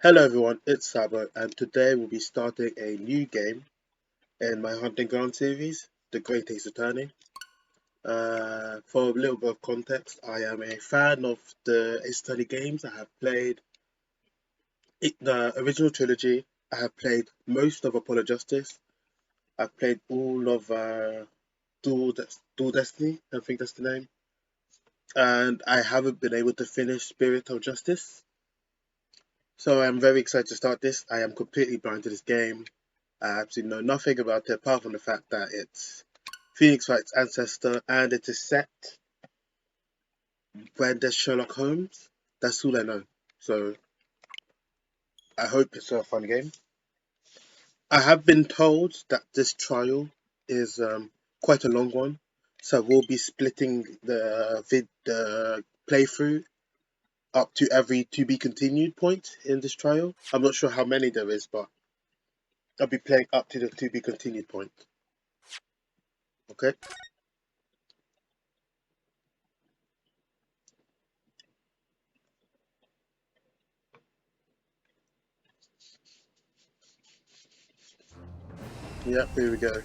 Hello everyone, it's Sabo, and today we'll be starting a new game in my Hunting Ground series, The Great Ace Attorney. For a little bit of context, I am a fan of the Ace Attorney games. I have played the original trilogy, I have played most of Apollo Justice, I've played all of Dual Destiny, I think that's the name, and I haven't been able to finish Spirit of Justice. So I'm very excited to start this. I am completely blind to this game. I absolutely know nothing about it apart from the fact that it's Phoenix Wright's ancestor and it is set when there's Sherlock Holmes. That's all I know. So I hope it's a fun game. I have been told that this trial is quite a long one, so we'll be splitting the playthrough up to every to be continued point in this trial. I'm not sure how many there is, but I'll be playing up to the to be continued point. Okay. Yeah, here we go.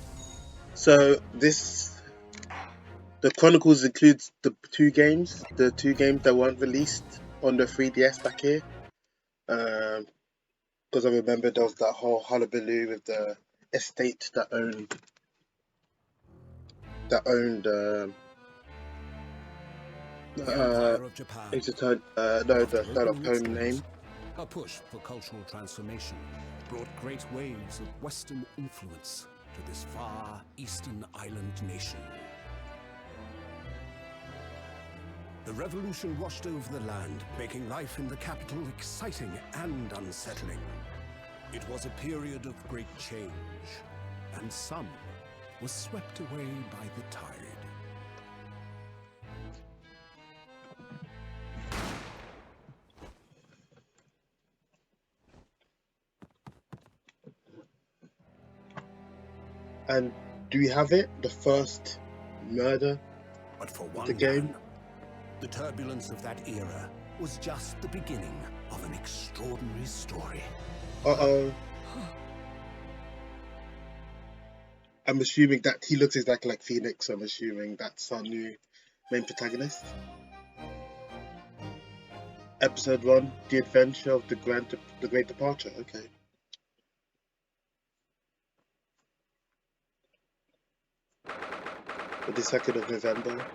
So the Chronicles includes the two games that weren't released on the 3DS back here. Because I remember there was that whole hullabaloo with the estate that owned The Empire of Japan. the Sherlock Holmes name. A push for cultural transformation brought great waves of Western influence to this far eastern island nation. The revolution washed over the land, making life in the capital exciting and unsettling. It was a period of great change, and some was swept away by the tide. And do we have it? The first murder But for of one the game? man, the turbulence of that era was just the beginning of an extraordinary story. Uh-oh. I'm assuming that he looks exactly like Phoenix. I'm assuming that's our new main protagonist. Episode 1, The Adventure of the Great Departure. Okay. The 2nd of November,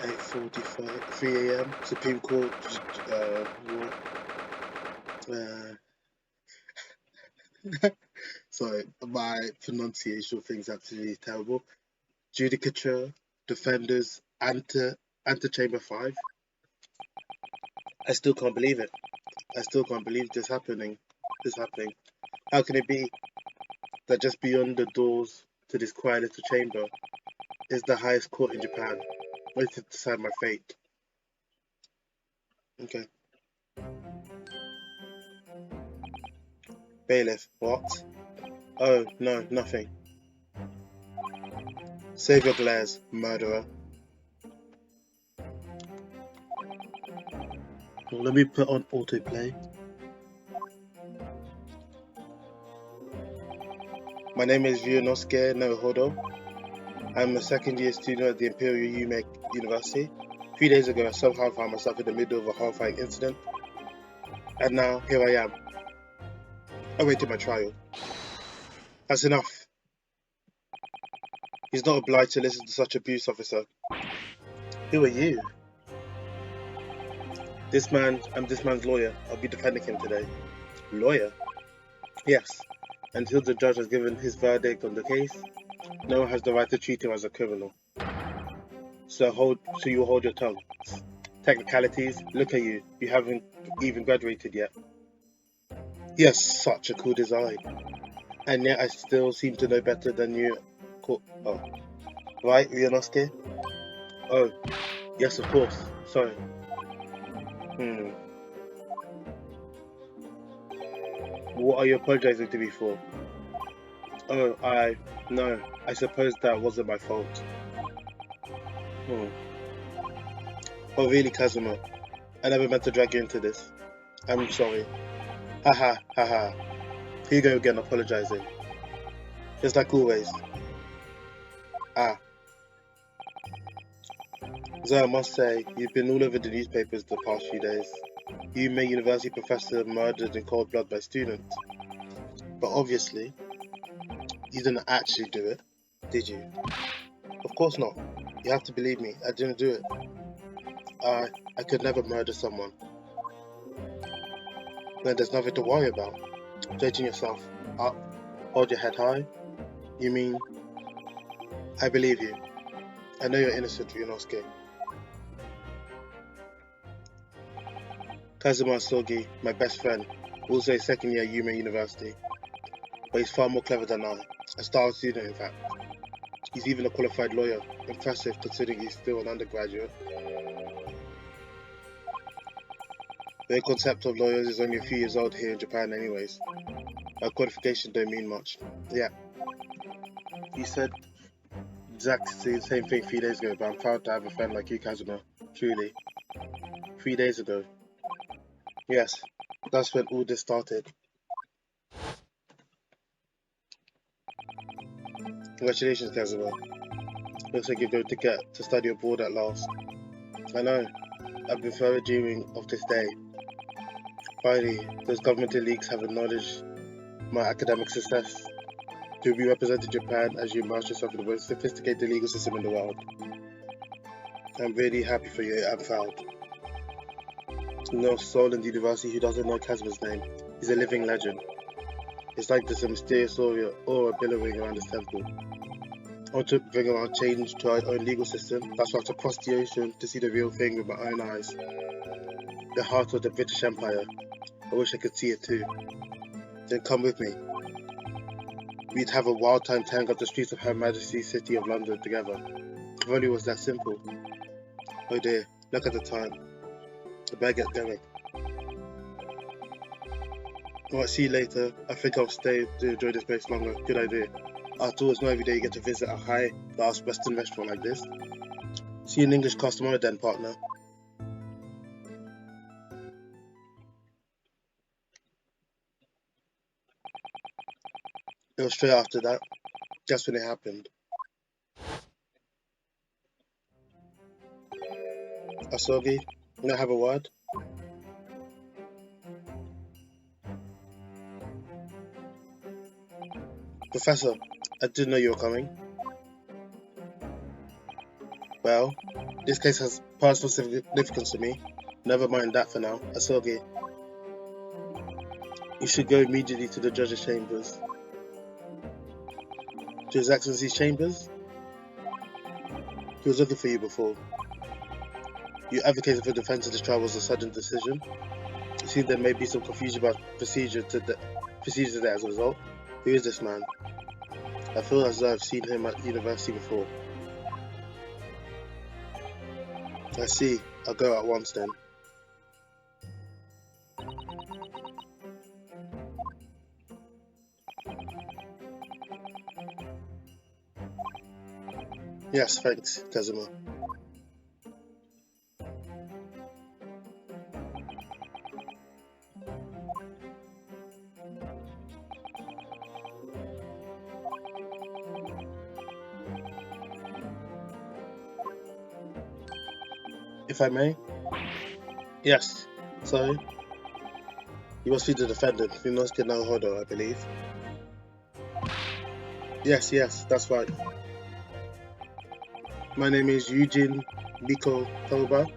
8:45, 3 a.m. Supreme Court. Sorry, my pronunciation of things absolutely terrible. Judicature, Defenders, Antechamber 5. I still can't believe it. I still can't believe this happening. How can it be that just beyond the doors to this quiet little chamber is the highest court in Japan, waiting to decide my fate? Okay. Bailiff, what? Oh, no, nothing. Save your glares, murderer. Well, let me put on autoplay. My name is Ryunosuke Naruhodo. I'm a second-year student at the Imperial Yume University. 3 days ago, I somehow found myself in the middle of a horrifying incident. And now, here I am, awaiting my trial. That's enough. He's not obliged to listen to such abuse, officer. Who are you? I'm this man's lawyer. I'll be defending him today. Lawyer? Yes. Until the judge has given his verdict on the case, no one has the right to treat him as a criminal. So you hold your tongue. Technicalities, look at you. You haven't even graduated yet. He has such a cool design. And yet I still seem to know better than you. Oh. Right, Ryunosuke? Oh, yes, of course. Sorry. What are you apologizing to me for? Oh, no, I suppose that wasn't my fault. Oh, really, Kazuma? I never meant to drag you into this. I'm sorry. Haha, haha. Here you go again apologizing. Just like always. Ah. So I must say, you've been all over the newspapers the past few days. You, university professor, murdered in cold blood by students. But obviously, you didn't actually do it, did you? Of course not. You have to believe me, I didn't do it. I could never murder someone. Then there's nothing to worry about. Straighten yourself up, hold your head high. You mean, I believe you. I know you're innocent, Ryunosuke. Kazuma Sogi, my best friend, also a second year at Yuma University. But he's far more clever than I. A star student, in fact. He's even a qualified lawyer. Impressive considering he's still an undergraduate. The concept of lawyers is only a few years old here in Japan anyways. Our qualifications don't mean much. Yeah. You said exactly the same thing 3 days ago, but I'm proud to have a friend like you, Kazuma. Truly. 3 days ago. Yes, that's when all this started. Congratulations, Kazuma. Looks like you're going to get to study abroad at last. I know. I've been forever dreaming of this day. Finally, those government elites have acknowledged my academic success. To be represented Japan as you immerse yourself in the most sophisticated legal system in the world. I'm really happy for you. I'm proud. No soul in the university who doesn't know Kazuma's name. He's a living legend. It's like there's a mysterious aura billowing around his temple. I want to bring about change to our own legal system. That's why I have to cross the ocean to see the real thing with my own eyes. The heart of the British Empire. I wish I could see it too. Then come with me. We'd have a wild time tearing up the streets of Her Majesty's City of London together. If only it was that simple. Oh dear, look at the time. I better get going. Alright, see you later. I think I'll stay to enjoy this place longer. Good idea. After all, it's not every day you get to visit a high-class Western restaurant like this. See you in English class tomorrow then, partner. It was straight after that. That's when it happened. Asogi, can I have a word? Professor, I didn't know you were coming. Well, this case has personal significance to me. Never mind that for now. Asogi, you should go immediately to the judge's chambers. To His Excellency's chambers? He was looking for you before. You advocated for defense of this trial was a sudden decision. It seems there may be some confusion about procedure today as a result. Who is this man? I feel as though I've seen him at university before. I see. I'll go at once then. Yes, thanks, Kazuma. If I may? Yes. So, you must be the defendant, Ryunosuke Naruhodo, I believe. Yes, that's right. My name is Eugene Miko Toba.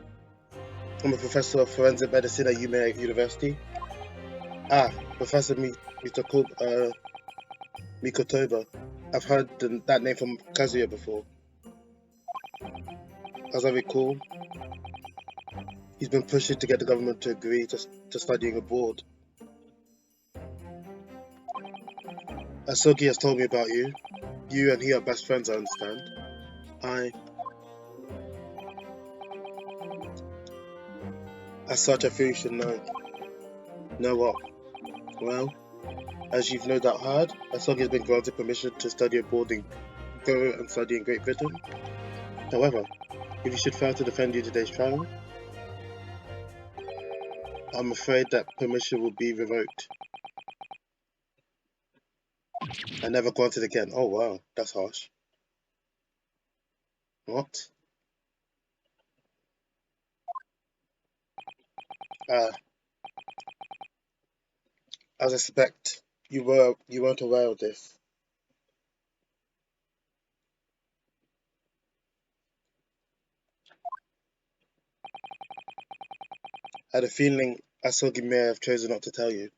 I'm a professor of forensic medicine at Yuma University. Professor Mikotoba. I've heard that name from Kazuya before. As I recall, he's been pushing to get the government to agree to studying abroad. Asogi has told me about you. You and he are best friends, I understand. As such, I feel you should know. Know what? Well, as you've no doubt heard, Asogi has been granted permission to study abroad and go and study in Great Britain. However, if you should fail to defend you today's trial, I'm afraid that permission will be revoked and never granted again. Oh wow, that's harsh. What? Uh, as I suspect, you weren't aware of this. I had a feeling Asogi may have chosen not to tell you.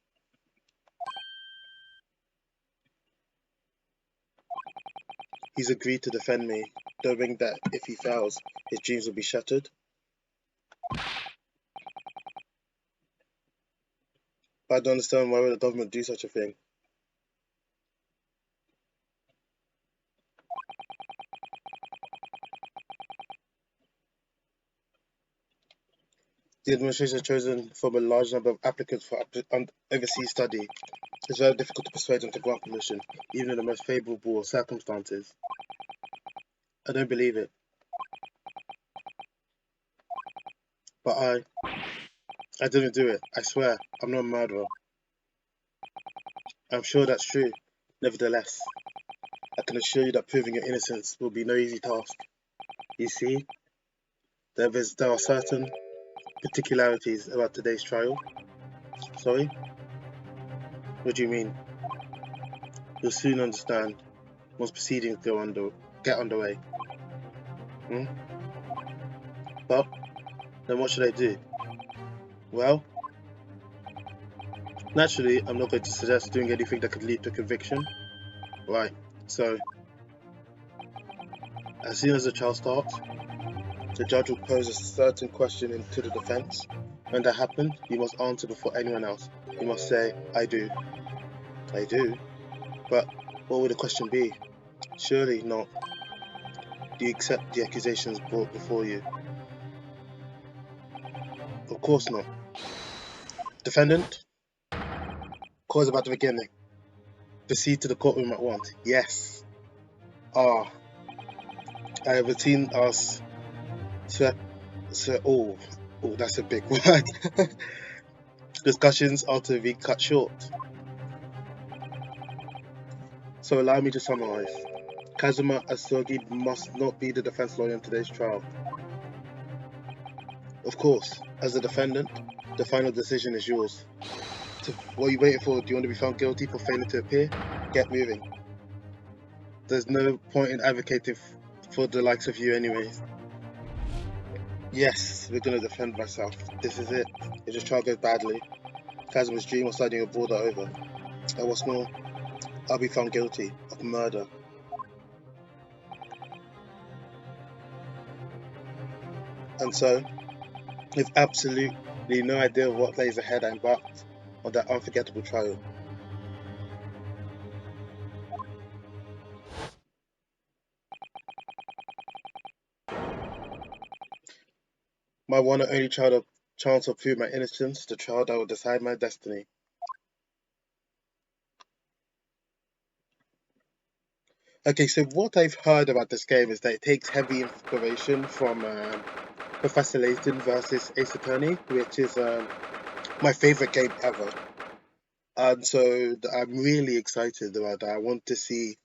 He's agreed to defend me, knowing that if he fails, his dreams will be shattered. But I don't understand why would the government do such a thing. The administration has chosen from a large number of applicants for overseas study. It's very difficult to persuade them to grant permission, even in the most favourable of circumstances. I don't believe it. But I didn't do it. I swear, I'm not a murderer. I'm sure that's true. Nevertheless, I can assure you that proving your innocence will be no easy task. You see, there are certain particularities about today's trial. Sorry? What do you mean? You'll soon understand once proceedings get underway. Well, then what should I do? Well, naturally, I'm not going to suggest doing anything that could lead to conviction. Right, so, as soon as the trial starts, the judge will pose a certain question to the defense. When that happens, you must answer before anyone else. You must say, I do. I do? But what would the question be? Surely not. Do you accept the accusations brought before you? Of course not. Defendant, court is about to begin. Proceed to the courtroom at once. Yes. I have routine us. Oh, that's a big word. Discussions are to be cut short. So allow me to summarize. Kazuma Asogi must not be the defense lawyer in today's trial. Of course, as the defendant, the final decision is yours. So, what are you waiting for? Do you want to be found guilty for failing to appear? Get moving. There's no point in advocating for the likes of you anyways. Yes, we're going to defend myself. This is it. If this trial goes badly, Kazuma's dream of studying abroad are over. And what's more, I'll be found guilty of murder. And so, with absolutely no idea of what lays ahead, I embarked on that unforgettable trial. My one and only chance to prove my innocence, the trial that will decide my destiny. Okay, so what I've heard about this game is that it takes heavy inspiration from Professor Layton versus Ace Attorney, which is my favorite game ever. And so I'm really excited about that. I want to see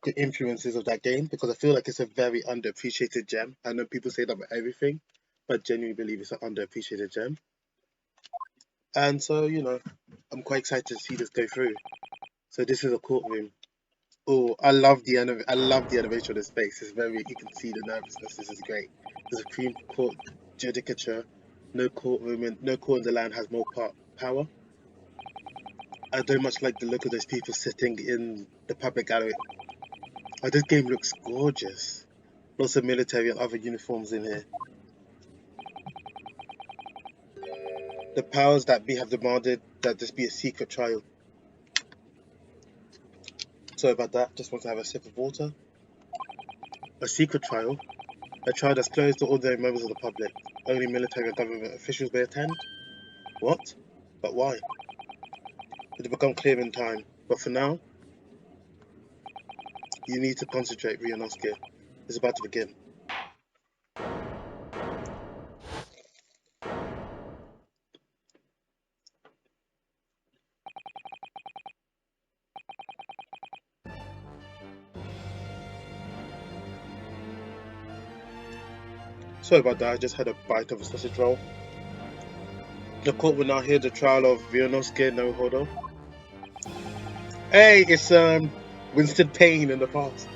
the influences of that game because I feel like it's a very underappreciated gem. I know people say that about everything, but I genuinely believe it's an underappreciated gem. And so, I'm quite excited to see this go through. So this is a courtroom. Oh, I love the animation of this space. It's you can see the nervousness. This is great. The Supreme Court judicature. No court in the land has more power. I don't much like the look of those people sitting in the public gallery. Oh, this game looks gorgeous. Lots of military and other uniforms in here. The powers that be have demanded that this be a secret trial. Sorry about that. Just want to have a sip of water. A secret trial? A trial that's closed to ordinary members of the public. Only military and government officials may attend? What? But why? It'll become clear in time. But for now, you need to concentrate, Ryunosuke. It's about to begin. Sorry about that, I just had a bite of a sausage roll. The court will now hear the trial of Ryunosuke Naruhodo. Hey, it's Winston Payne in the past.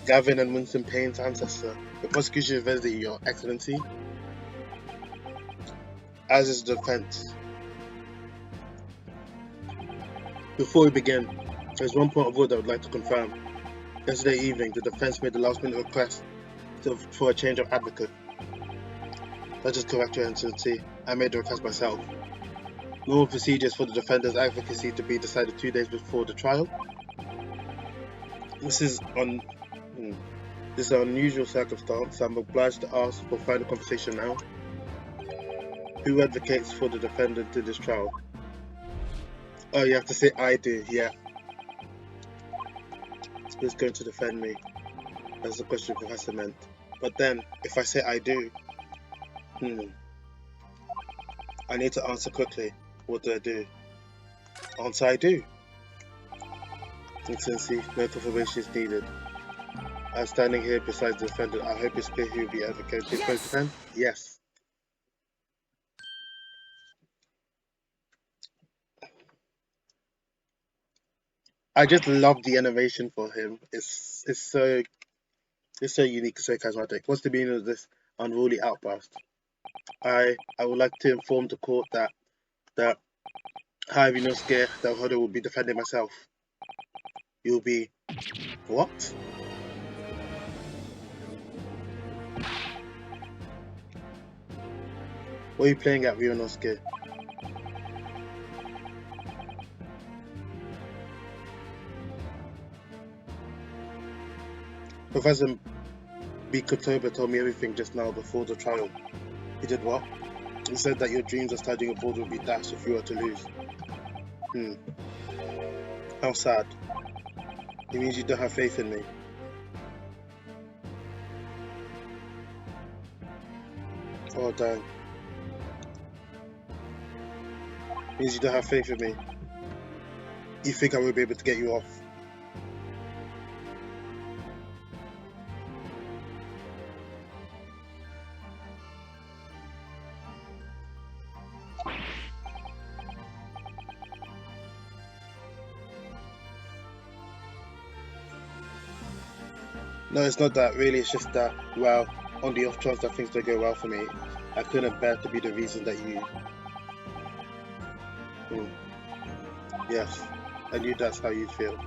Gavin and Winston Payne's ancestor. The prosecution invested Your Excellency, as is the defense. Before we begin, there's one point of order I would like to confirm. Yesterday evening, the defense made the last-minute request for a change of advocate. That is correct, Your Excellency. I made the request myself. Normal procedures for the defender's advocacy to be decided 2 days before the trial. This is an unusual circumstance. I'm obliged to ask for final conversation now. Who advocates for the defendant in this trial? Oh, you have to say I do, yeah. Who's going to defend me? That's the question Professor meant. But then, if I say I do, I need to answer quickly. What do I do? Answer I do. Excellency, no confirmation is needed. I'm standing here beside the defendant. I hope it's clear who will be advocating for his defense. Yes. I just love the animation for him. It's so unique, so charismatic. What's the meaning of this unruly outburst? I would like to inform the court that Ryunosuke Naruhodo will be defending myself. You'll be what? What are you playing at, Ryunosuke? Professor Mikotoba told me everything just now before the trial. He did what? He said that your dreams of studying abroad would be dashed if you were to lose. How sad. It means you don't have faith in me. Oh, damn. It means you don't have faith in me. You think I will be able to get you off? No, it's not that. Really, it's just that, well, on the off chance that things don't go well for me, I couldn't bear to be the reason that you... Yes, I knew that's how you feel.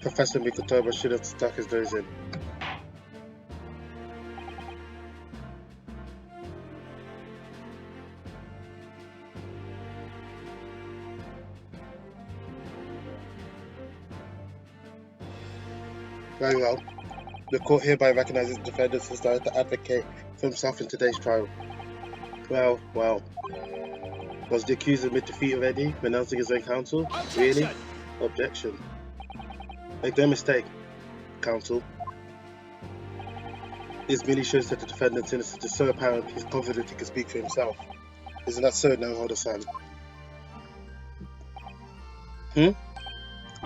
Professor Mikotoba should have stuck his nose in. Very well. The court hereby recognizes the defendant's desire to advocate for himself in today's trial. Well. Was the accused admit defeat already, renouncing his own counsel? Objection! Really? Objection. Make no mistake, counsel. This merely shows that the defendant's innocence is so apparent he's confident he can speak for himself. Isn't that so, Naruhodo-san?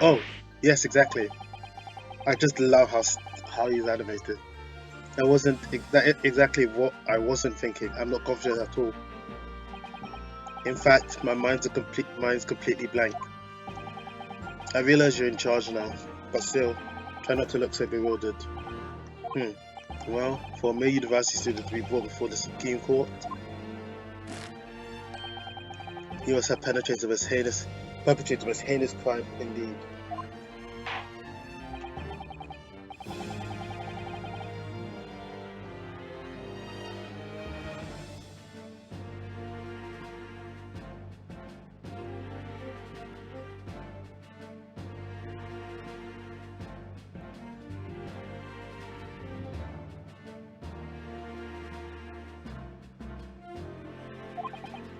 Oh, yes, exactly. I just love how he's animated. That wasn't exactly what I wasn't thinking. I'm not confident at all. In fact, my mind's completely blank. I realize you're in charge now, but still, try not to look so bewildered. Well, for a mere university student to be brought before the Supreme Court, you must have perpetrated the most heinous crime indeed.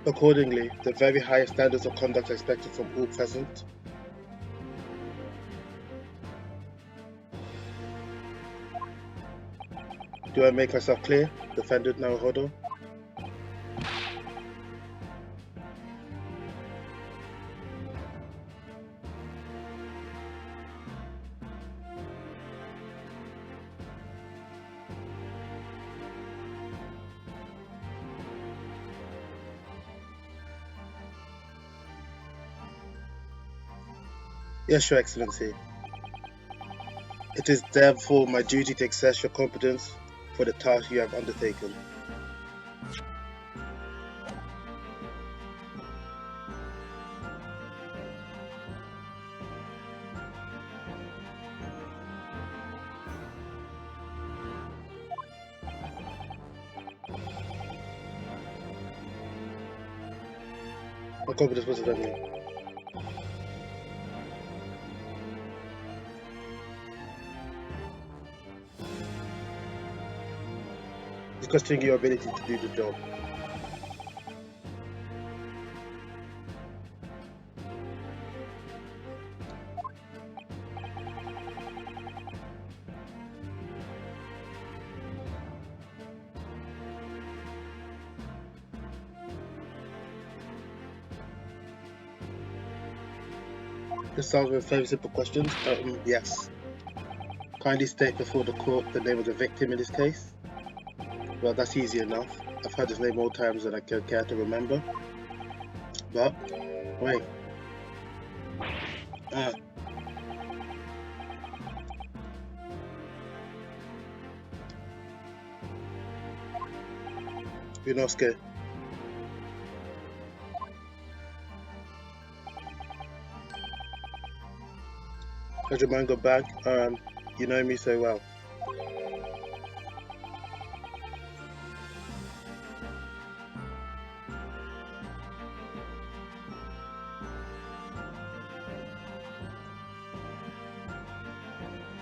Accordingly, the very highest standards of conduct are expected from all present. Do I make myself clear? Defendant Naruhodo. Yes, Your Excellency. It is therefore my duty to exercise your competence for the task you have undertaken. My competence was done here. It's questioning your ability to do the job. This sounds like very simple questions. Yes. Kindly state before the court the name of the victim in this case. Well, that's easy enough. I've heard his name more times than I can care to remember. But, wait. You're not scared. How's your mind got back? You know me so well.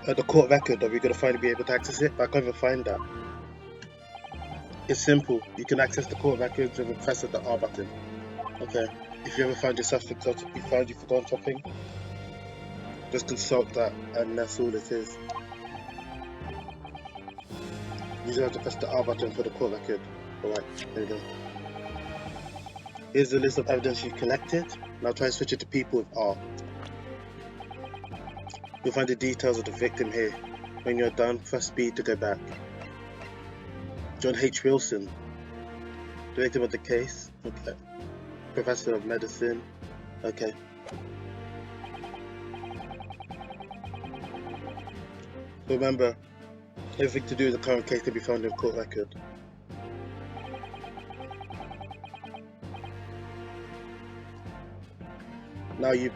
The court record, are we going to finally be able to access it? But I can't even find that. It's simple. You can access the court records with a press of the R button. Okay. If you ever find yourself forgotten, you've forgotten something, just consult that, and that's all it is. You just have to press the R button for the court record. Alright, there we go. Here's the list of evidence you collected. Now try and switch it to people with R. You'll find the details of the victim here. When you're done, press B to go back. John H. Wilson, the victim of the case. Okay. Professor of Medicine. Okay. Remember, everything to do with the current case can be found in the court record. Now you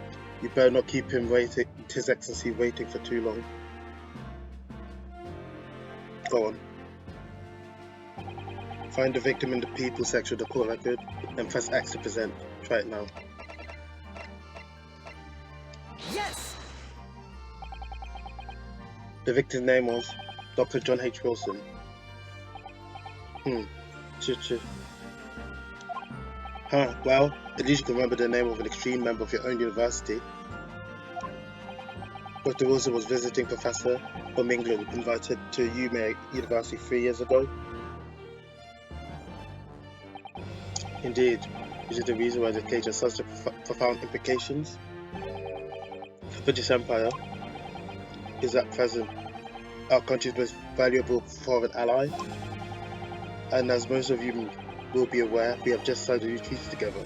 better not keep him waiting, His Excellency waiting for too long. Go on. Find the victim in the people section of the court record and press X to present. Try it now. Yes! The victim's name was Dr. John H. Wilson. Well, at least you can remember the name of an extreme member of your own university. Dr. Wilson was visiting professor from England, invited to UMA University 3 years ago. Indeed, this is the reason why the case has such profound implications. The British Empire is at present our country's most valuable foreign ally, and as most of you will be aware, we have just signed a new treaty together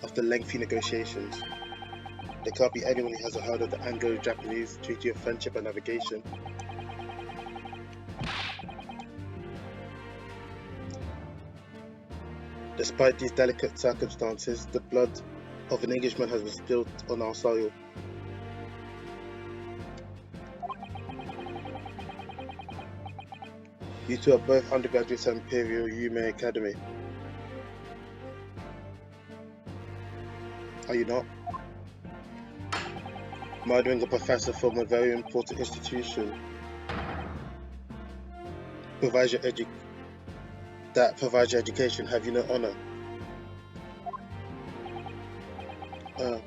after lengthy negotiations. There can't be anyone who hasn't heard of the Anglo-Japanese Treaty of Friendship and Navigation. Despite these delicate circumstances, the blood of an Englishman has been spilled on our soil. You two are both undergraduates at Imperial Yume Academy. Are you not? Murdering a professor from a very important institution provides your education. Have you no honor?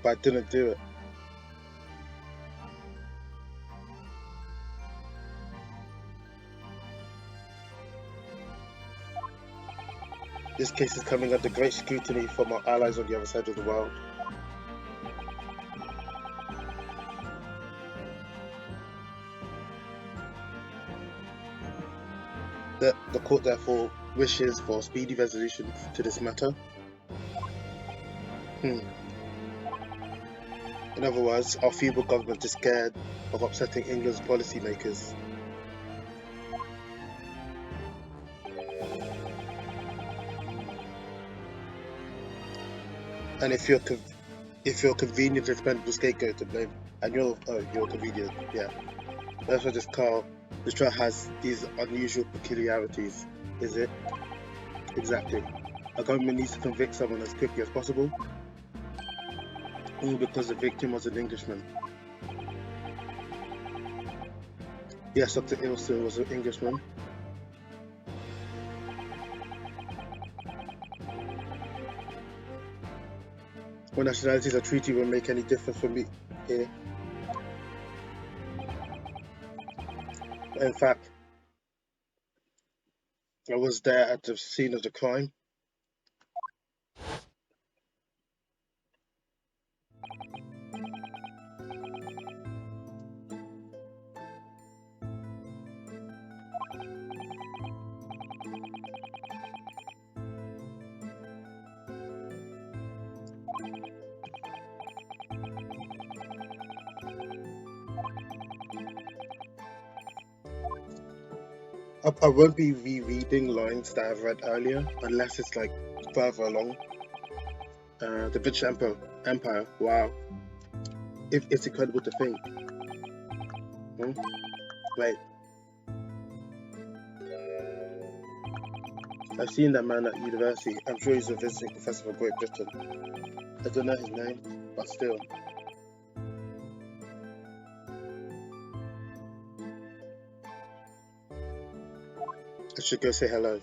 but I didn't do it. This case is coming under great scrutiny from our allies on the other side of the world. The court therefore wishes for speedy resolution to this matter. In other words, our feeble government is scared of upsetting England's policymakers. And if you're convenient, expendable scapegoat to blame, and you're convenient, yeah. That's why this trial has these unusual peculiarities, is it? Exactly. A government needs to convict someone as quickly as possible, all because the victim was an Englishman. Yes, Dr. Ilson was an Englishman. What nationalities or treaty will make any difference for me here? In fact, I was there at the scene of the crime. I won't be rereading lines that I've read earlier unless it's like further along. The British Empire, wow. It's incredible to think. Wait. I've seen that man at university. I'm sure he's a visiting professor for Great Britain. I don't know his name, but still. I should go say hello.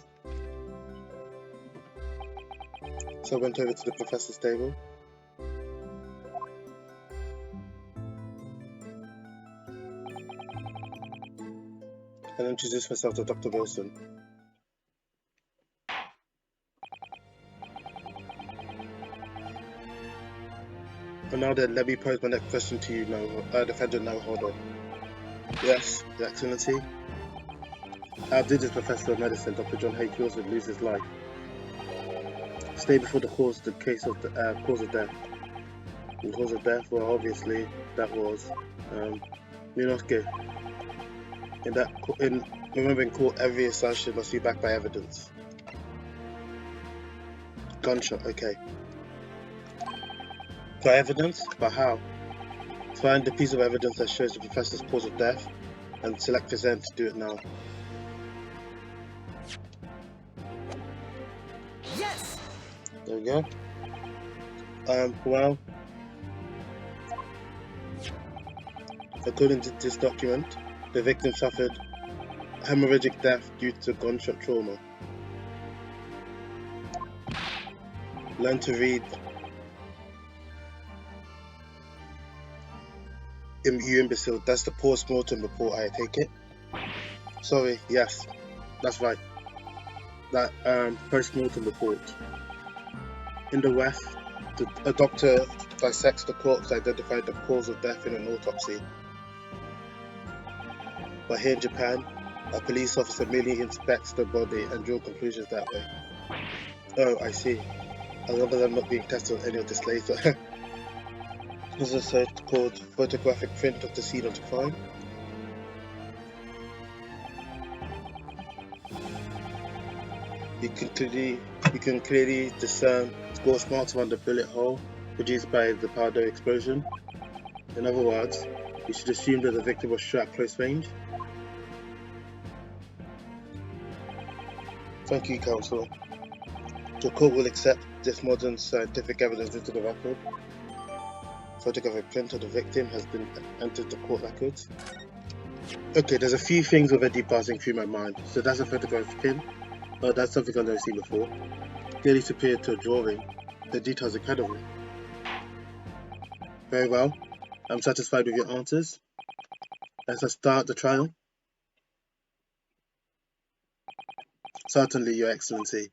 So I went over to the professor's table. And introduced myself to Dr. Wilson. And now then, let me pose my next question to you, Defendant Naruhodo. Yes, Your Excellency. How did this professor of medicine, Dr. John H. Wilson, lose his life? Stay before the cause of death. The cause of death, well, obviously, that was Minoske. Remember, in court, every assertion must be backed by evidence. Gunshot, okay. By evidence? But how? Find the piece of evidence that shows the professor's cause of death and select present to do it now. Yes! There we go. Well, according to this document, the victim suffered hemorrhagic death due to gunshot trauma. Learn to read. You imbecile, that's the post-mortem report, I take it? Sorry, yes, that's right. That post-mortem report. In the West, a doctor dissects the corpse to identify the cause of death in an autopsy. But here in Japan, a police officer merely inspects the body and draws conclusions that way. Oh, I see. As long as I'm not being tested on any of this later. There's a so-called photographic print of the scene of the crime. You can clearly discern scorch marks around the bullet hole produced by the powder explosion. In other words, you should assume that the victim was shot at close range. Thank you, counsel. The court will accept this modern scientific evidence into the record. Photographic print of the victim has been entered the court records. Okay, there's a few things already passing through my mind. So that's a photographic print. Oh, that's something I've never seen before. Clearly superior to a drawing. The details are incredible. Very well. I'm satisfied with your answers. Let us start the trial. Certainly, Your Excellency.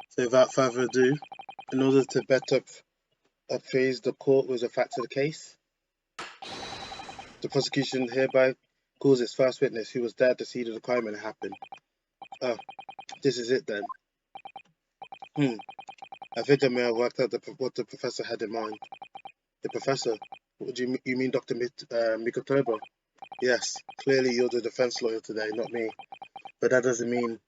So without further ado, in order to better appraise the court with the facts of the case, the prosecution hereby calls its first witness, who was there at the scene of the crime when it happened. Oh, this is it then. I think I may have worked out what the professor had in mind. The professor? What do you mean Dr. Mikotobo? Yes, clearly you're the defense lawyer today, not me. But that doesn't mean...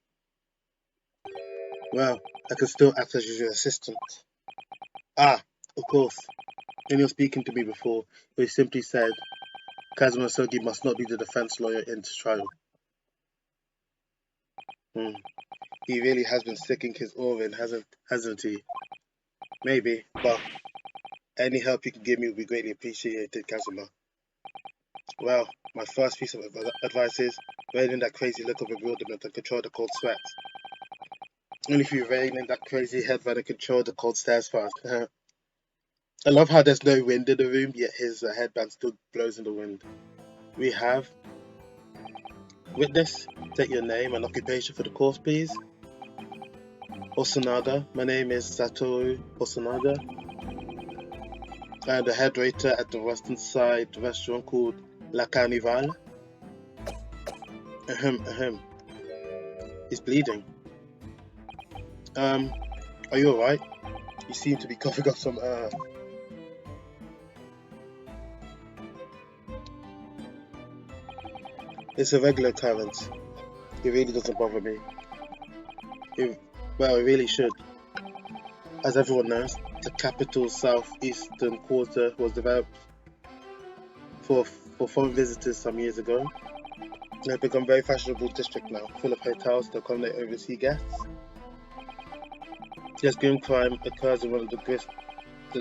Well, I can still act as your assistant. Ah, of course. When you were speaking to me before, you simply said Kazuma Sogi must not be the defense lawyer in this trial. He really has been sticking his oar in, hasn't he? Maybe, but any help you can give me will be greatly appreciated, Kazuma. Well, my first piece of advice is rein in that crazy look of bewilderment and control the cold sweat. Only if you rein in that crazy head and control the cold stares fast. I love how there's no wind in the room, yet his headband still blows in the wind. We have... Witness, state your name and occupation for the course, please. Osanaga. My name is Satoru Osanaga. I'm the head waiter at the western side restaurant called La Carnival. He's bleeding. Are you alright? You seem to be coughing up some It's a regular occurrence. It really doesn't bother me. It really should. As everyone knows, the capital's southeastern quarter was developed for foreign visitors some years ago. It has become a very fashionable district now, full of hotels to accommodate overseas guests. Yes, grim crime occurs in one of the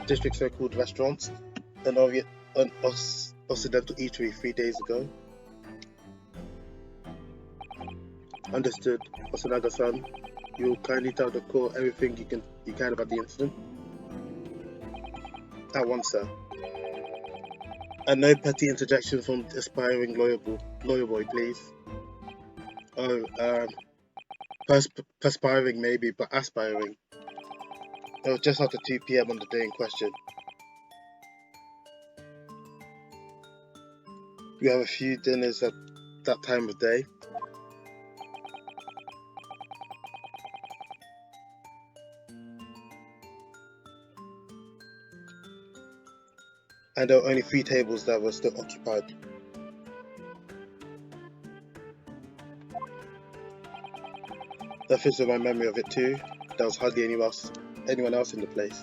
district's so-called restaurants, an Occidental eatery 3 days ago. Understood, Osanaga-san. You will kindly tell the court everything you can about the incident? At once, sir. And no petty interjection from the aspiring lawyer boy, please. Oh, perspiring maybe, but aspiring. It was just after 2 PM on the day in question. We have a few dinners at that time of day. And there were only 3 tables that were still occupied. That fits with my memory of it too. There was hardly anyone else in the place.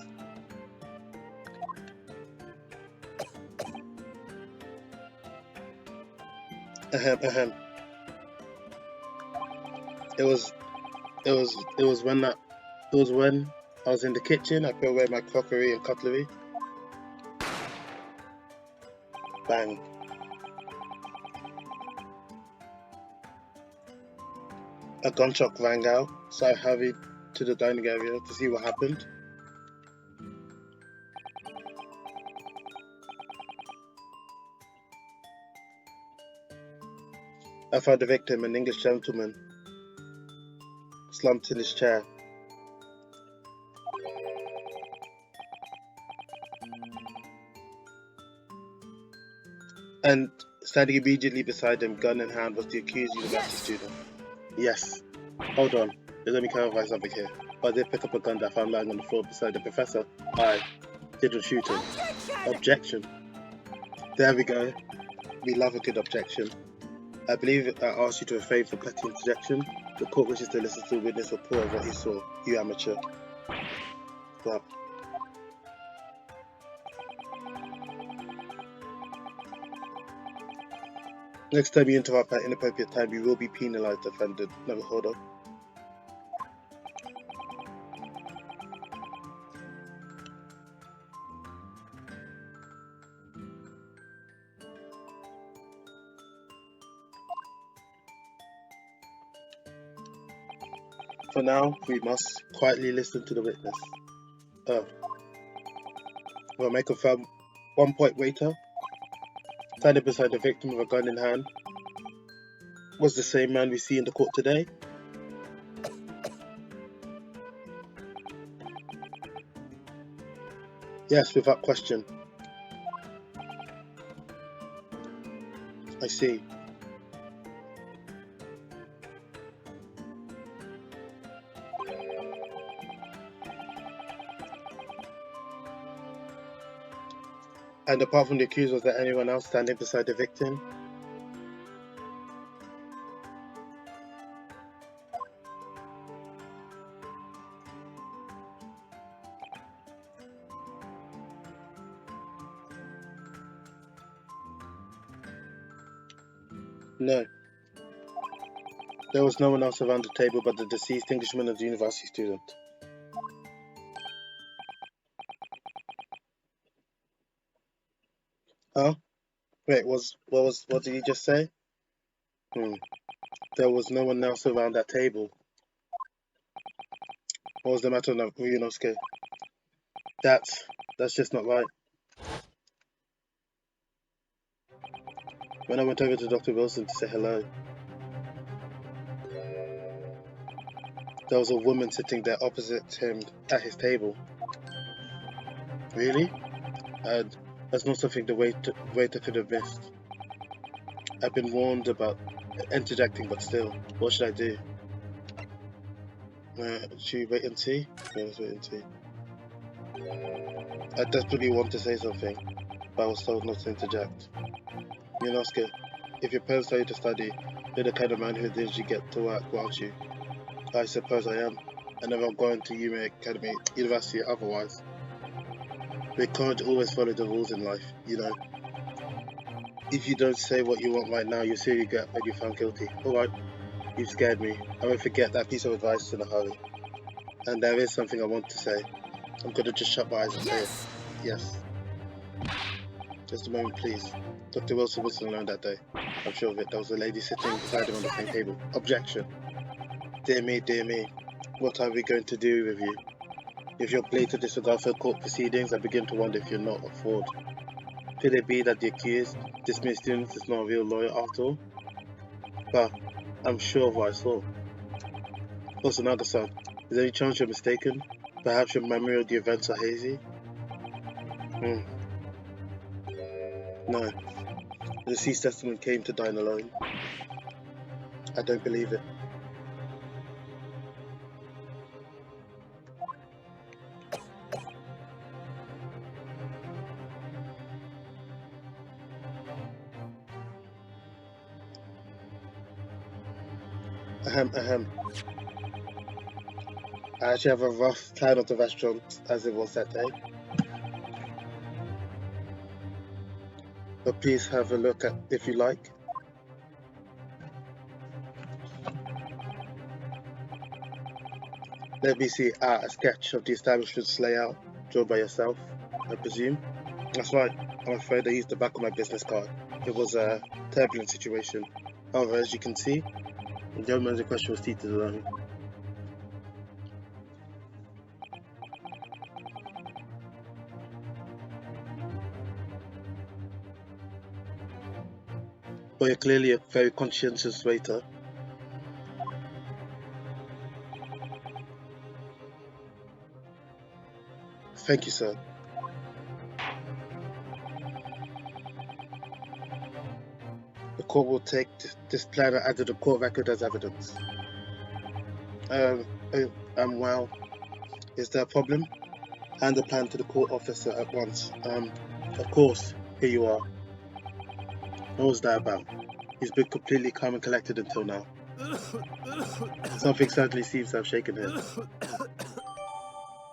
It was when I was in the kitchen. I put away my crockery and cutlery. Bang. A gunshot rang out, so I hurried to the dining area to see what happened. I found the victim, an English gentleman, slumped in his chair. And standing immediately beside him, gun in hand, was the accused university student. Yes. Hold on. Let me clarify something here. I did pick up a gun that I found lying on the floor beside the professor. I didn't shoot him. Objection. There we go. We love a good objection. I believe I asked you to refrain from petty interjection. The court wishes to listen to the witness report of what he saw. You amateur. Stop. Next time you interrupt at inappropriate time, you will be penalized, offended. Naruhodo. For now, we must quietly listen to the witness. Oh. Well, may confirm 1 point waiter, standing beside the victim with a gun in hand, was the same man we see in the court today? Yes, without question. I see. And apart from the accused, was there anyone else standing beside the victim? No. There was no one else around the table but the deceased Englishman and the university student. Huh? Wait, what did you just say? There was no one else around that table. What was the matter now, Ryunosuke? That's just not right. When I went over to Dr. Wilson to say hello, there was a woman sitting there opposite him at his table. Really? And that's not something the waiter could have missed. I've been warned about interjecting, but still, what should I do? Should we wait and see? Yeah, let's wait and see. I desperately want to say something, but I was told not to interject. Ryunosuke, if your parents tell you to study, you're the kind of man who did you get to work, aren't you? I suppose I am. I never gone to Yume Academy University otherwise. We can't always follow the rules in life, you know. If you don't say what you want right now, you'll see regret when you're found guilty. Alright, you've scared me. I won't forget that piece of advice in a hurry. And there is something I want to say. I'm gonna just shut my eyes and say it. Yes. Just a moment, please. Dr. Wilson wasn't alone that day. I'm sure of it. There was a lady sitting beside him on the same table. Objection. Dear me. What are we going to do with you? If you're played to disregard for court proceedings, I begin to wonder if you're not a fraud. Could it be that the accused, dismissed student, is not a real lawyer after all? But I'm sure of what I saw. What's another son? Is there any chance you're mistaken? Perhaps your memory of the events are hazy? No. The deceased testament came to dine alone. I don't believe it. Ahem. I actually have a rough plan of the restaurant as it was that day. But please have a look at if you like. Let me see a sketch of the establishment's layout drawn by yourself, I presume. That's right. I'm afraid I used the back of my business card. It was a turbulent situation. However, as you can see, the young man in question was seated alone. But you're clearly a very conscientious waiter. Thank you, sir. The court will take this plan and add to the court record as evidence. Well, is there a problem? Hand the plan to the court officer at once. Of course, here you are. What was that about? He's been completely calm and collected until now. Something certainly seems to have shaken him.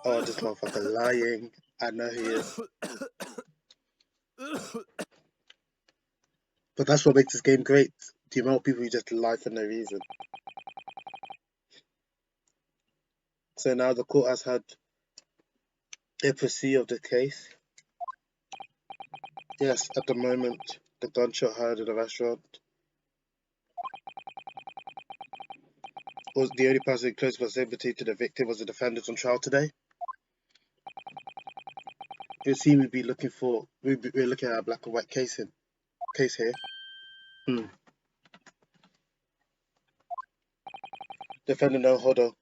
Oh, this motherfucker lying. I know he is. But that's what makes this game great. The amount of people who just lie for no reason. So now the court has had a proceed of the case. Yes, at the moment, the gunshot heard in the restaurant was the only person in close proximity to the victim was the defendant on trial today. it would seem we're looking at a black and white case here. Defendant Naruhodo.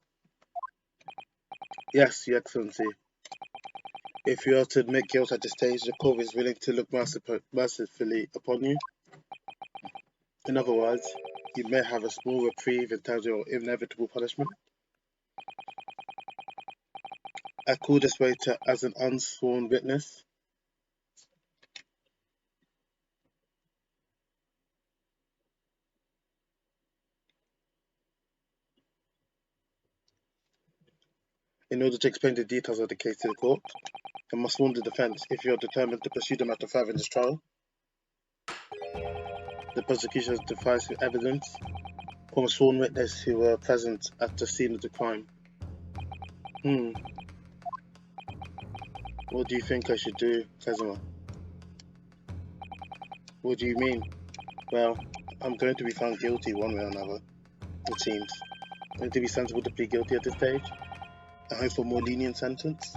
Yes, Your Excellency. If you are to admit guilt at this stage, the court is willing to look mercifully upon you. In other words, you may have a small reprieve in terms of your inevitable punishment. I call this waiter as an unsworn witness. In order to explain the details of the case to the court, I must warn the defense if you are determined to pursue the matter further in this trial. The prosecution has decisive evidence from a sworn witness who were present at the scene of the crime. What do you think I should do, Kazuma? What do you mean? Well, I'm going to be found guilty one way or another, it seems. Going to be sensible to plead guilty at this stage? I hope for a more lenient sentence?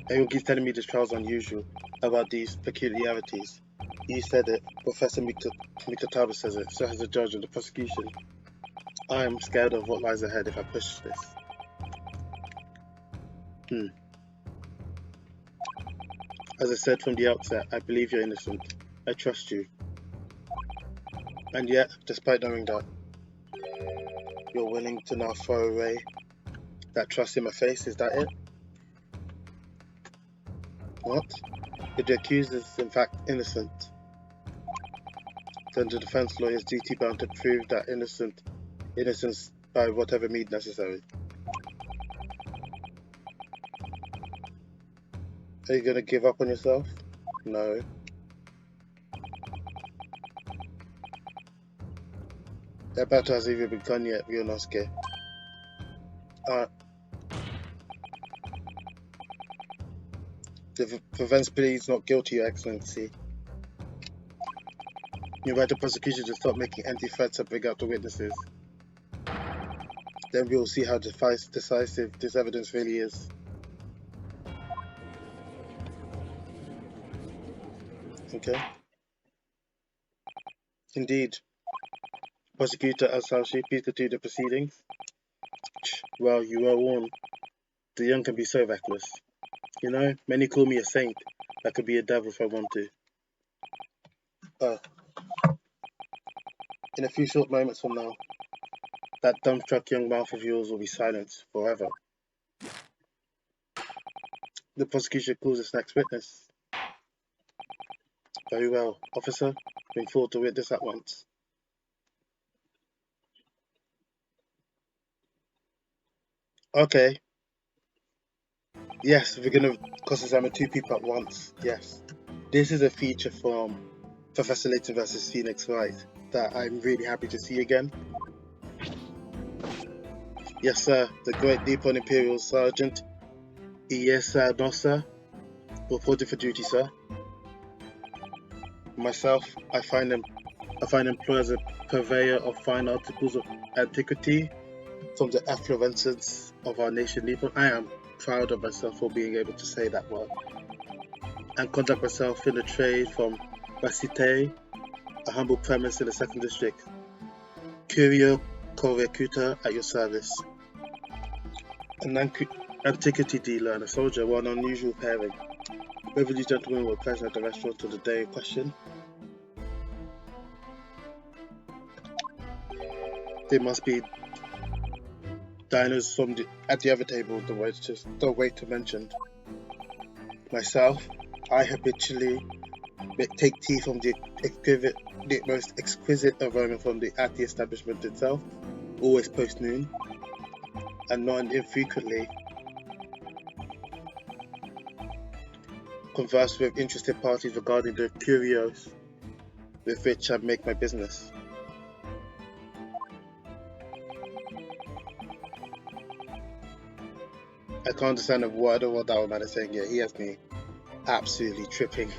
Everyone keeps telling me this trial's unusual about these peculiarities. You said it, Professor Mikotaba says it, so has the judge and the prosecution. I am scared of what lies ahead if I push this. As I said from the outset, I believe you're innocent. I trust you. And yet, despite knowing that, you're willing to now throw away that trust in my face, is that it? What? If the accused is in fact innocent, then the defense lawyer is duty bound to prove that innocence by whatever means necessary. Are you gonna give up on yourself? No. That battle hasn't even begun yet, Ryunosuke. The defense pleads not guilty, Your Excellency. You invite the prosecution to stop making empty threats and bring out the witnesses. Then we will see how decisive this evidence really is. Okay. Indeed. Prosecutor Asashi, please continue the proceedings. Well, you were warned. The young can be so reckless. You know, many call me a saint. I could be a devil if I want to. In a few short moments from now, that dumbstruck young mouth of yours will be silenced forever. The prosecution calls its next witness. Very well. Officer, bring forward the witness at once. Okay. Yes, we're gonna cross-examine two people at once. Yes. This is a feature from Professor Layton vs. Phoenix Wright that I'm really happy to see again. Yes, sir. The Great Nippon Imperial Sergeant Iesa Nosa, reported for duty, sir. Myself, I find employed as a purveyor of fine articles of antiquity from the efflorescence of our nation, Nippon. I am proud of myself for being able to say that word. And conduct myself in the trade from Wasite, a humble premise in the 2nd District. Curio Korekuta at your service. An antiquity dealer and a soldier were an unusual pairing. Both of these gentlemen were present at the restaurant on the day in question. They must be diners at the other table, the waiter mentioned. Myself, I habitually take tea from the most exquisite aroma at the establishment itself, always post-noon, and not infrequently converse with interested parties regarding the curios with which I make my business. I can't understand a word of what that old man is saying here. He has me absolutely tripping.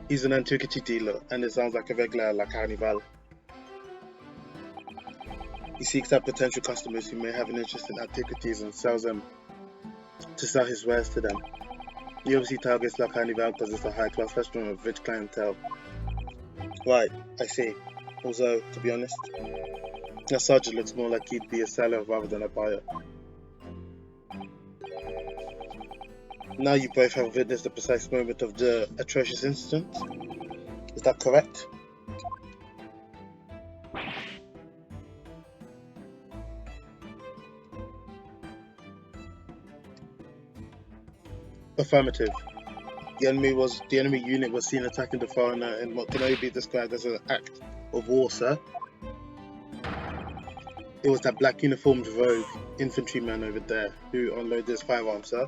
He's an antiquity dealer, and it sounds like a regular La Carnival. He seeks out potential customers who may have an interest in antiquities and sells them to sell his wares to them. He obviously targets La Carnival because it's a high-class restaurant with rich clientele. Right, I see. Although, to be honest, that sergeant looks more like he'd be a seller rather than a buyer. Now you both have witnessed the precise moment of the atrocious incident. Is that correct? Affirmative. The enemy unit was seen attacking the foreigner in what can only be described as an act of war, sir. It was that black uniformed rogue infantryman over there who unloaded his firearm, sir.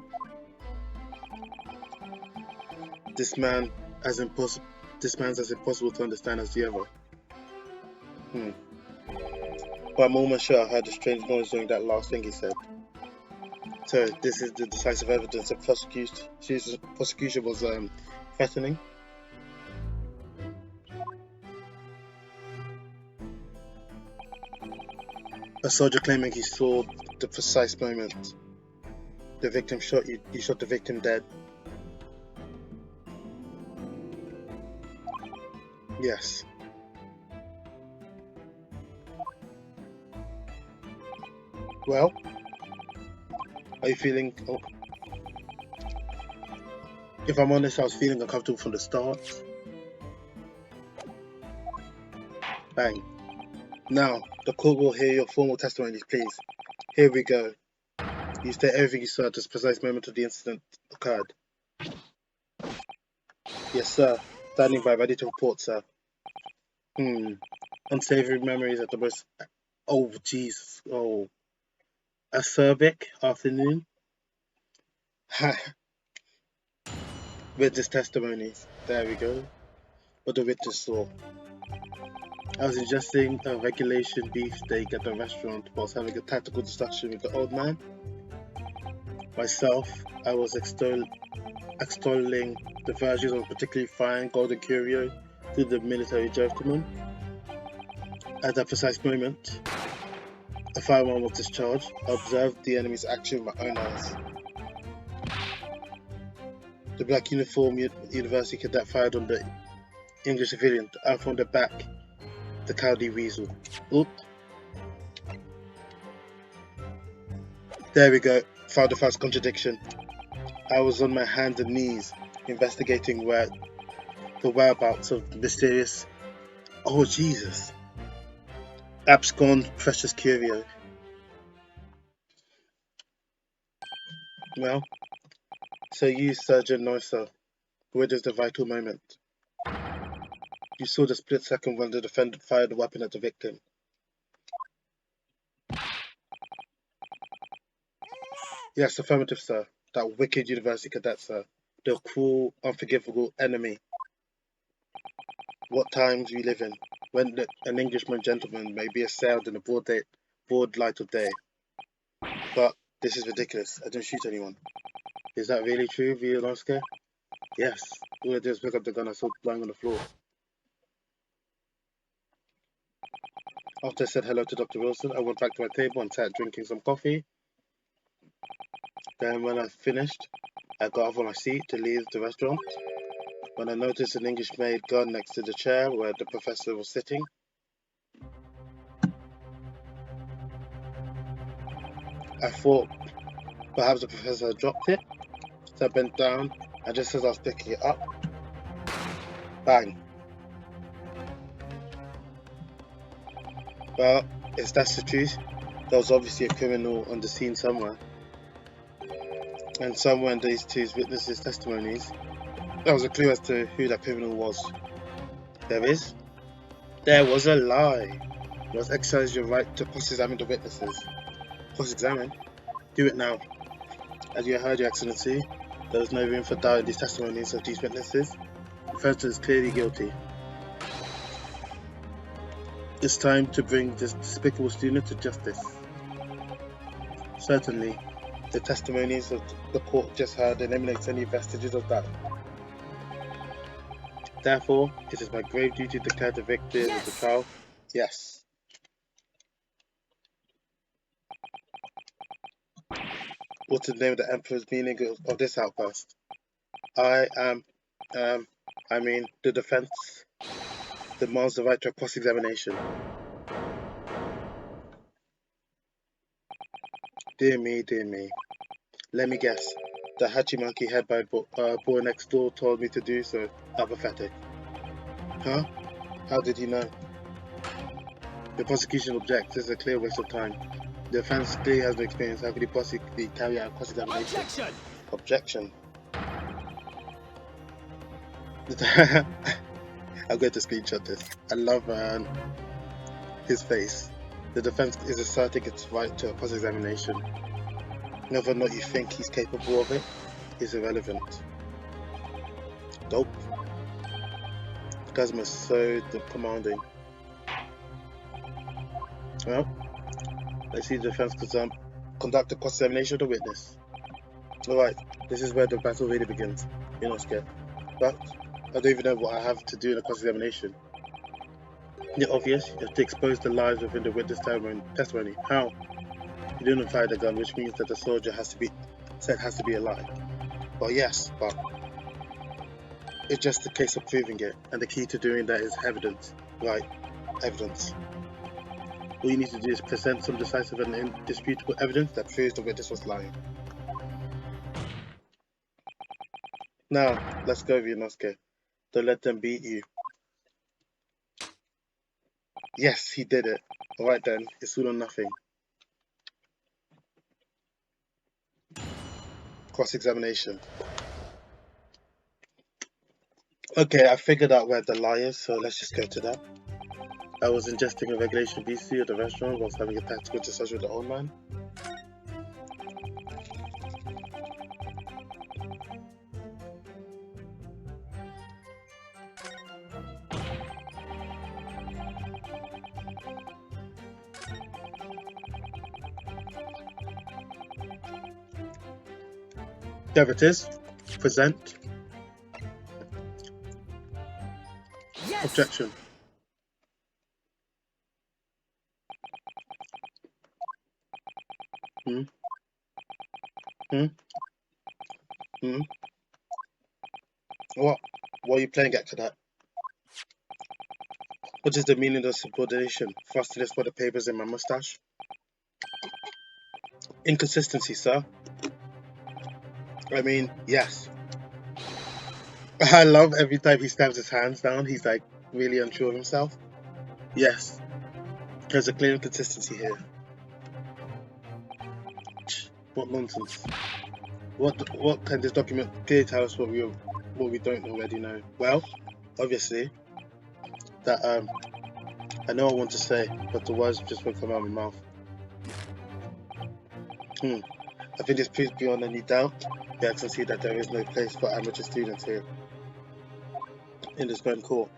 This man's as impossible to understand as the other. But I'm almost sure I heard a strange noise during that last thing he said. So this is the decisive evidence that prosecution was threatening. A soldier claiming he saw the precise moment the victim shot you. You shot the victim dead. Yes. Well, are you feeling... Oh. If I'm honest, I was feeling uncomfortable from the start. Bang. Now, the court will hear your formal testimonies, please. Here we go. You state everything you saw at this precise moment of the incident occurred. Yes, sir. Standing by, ready to report, sir. Unsavory memories at the most... Oh, jeez. Oh. Acerbic afternoon. Witness testimonies. There we go. What the witness saw. I was ingesting a regulation beefsteak at the restaurant whilst having a tactical discussion with the old man. Myself, I was extolling the virtues of a particularly fine golden curio to the military gentleman. At that precise moment, a firearm was discharged. I observed the enemy's action with my own eyes. The black uniform university cadet fired on the English civilian, and from the back, the cowardly weasel. Oop. There we go. Found the first contradiction. I was on my hands and knees investigating the whereabouts of the mysterious... Oh, Jesus. Abscond precious curio. Well, so you, Sergeant Neusser, witnessed the vital moment. You saw the split second when the defendant fired the weapon at the victim. Yes, affirmative, sir. That wicked university cadet, sir. The cruel, unforgivable enemy. What times we live in, when an Englishman gentleman may be assailed in the broad light of day. But this is ridiculous. I didn't shoot anyone. Is that really true, Violonska? Yes. All I did was pick up the gun I saw lying on the floor. After I said hello to Dr. Wilson, I went back to my table and sat drinking some coffee. Then when I finished, I got off on my seat to leave the restaurant. When I noticed an English-made gun next to the chair where the professor was sitting. I thought perhaps the professor had dropped it, so I bent down, and just as I was picking it up, bang. Well, if that's the truth, there was obviously a criminal on the scene somewhere. And somewhere in these two witnesses' testimonies, there was a clue as to who that criminal was. There is? There was a lie. You must exercise your right to cross-examine the witnesses. Cross-examine? Do it now. As you heard, Your Excellency, there is no room for doubt in these testimonies of these witnesses. The defendant is clearly guilty. It's time to bring this despicable student to justice. Certainly, the testimonies of the court just heard eliminates any vestiges of doubt. Therefore, it is my grave duty to declare the victors of the trial. Yes. What's the name of the Emperor's meaning of this outburst? I mean, the defense demands the right to a cross-examination. Dear me, dear me. Let me guess. The Hachimanki head boy next door told me to do so. How pathetic. Huh? How did you know? The prosecution objects. This is a clear waste of time. The defense clearly has no experience. How could he possibly carry out a cross-examination? Objection! Objection. I'm going to screenshot this. I love his face. The defense is asserting its right to a cross-examination. Whether or not you think he's capable of it is irrelevant. Dope. The Kazuma is so commanding. Well, let's see the defense conduct a cross-examination of the witness. Alright, this is where the battle really begins. You're not scared. But I don't even know what I have to do in a cross-examination. It's obvious, you have to expose the lies within the witness testimony. How? You didn't fire the gun, which means that the soldier has to be a lie. Well, yes, but it's just a case of proving it, and the key to doing that is evidence. Right, evidence. All you need to do is present some decisive and indisputable evidence that proves the witness was lying. Now, let's go, Ryunosuke. Don't let them beat you. Yes, he did it. Alright then, it's all or nothing. Cross-examination. Okay, I figured out where the lie is, so let's just go to that. I was ingesting a regulation BC at the restaurant whilst having a tactical discussion with the old man. There it is. Present. Yes! Objection. What? What are you playing at, cadet? What is the meaning of subordination? Thrusting this for the papers in my mustache? Inconsistency, sir. I mean, yes. I love every time he stabs his hands down, he's like really unsure of himself. Yes. There's a clear inconsistency here. What nonsense. What can this document clearly tell us what we don't already know? Well, obviously, that I know what I want to say, but the words just won't come out of my mouth. I think this proves beyond any doubt. The Excellency that there is no place for amateur students here in this grand court.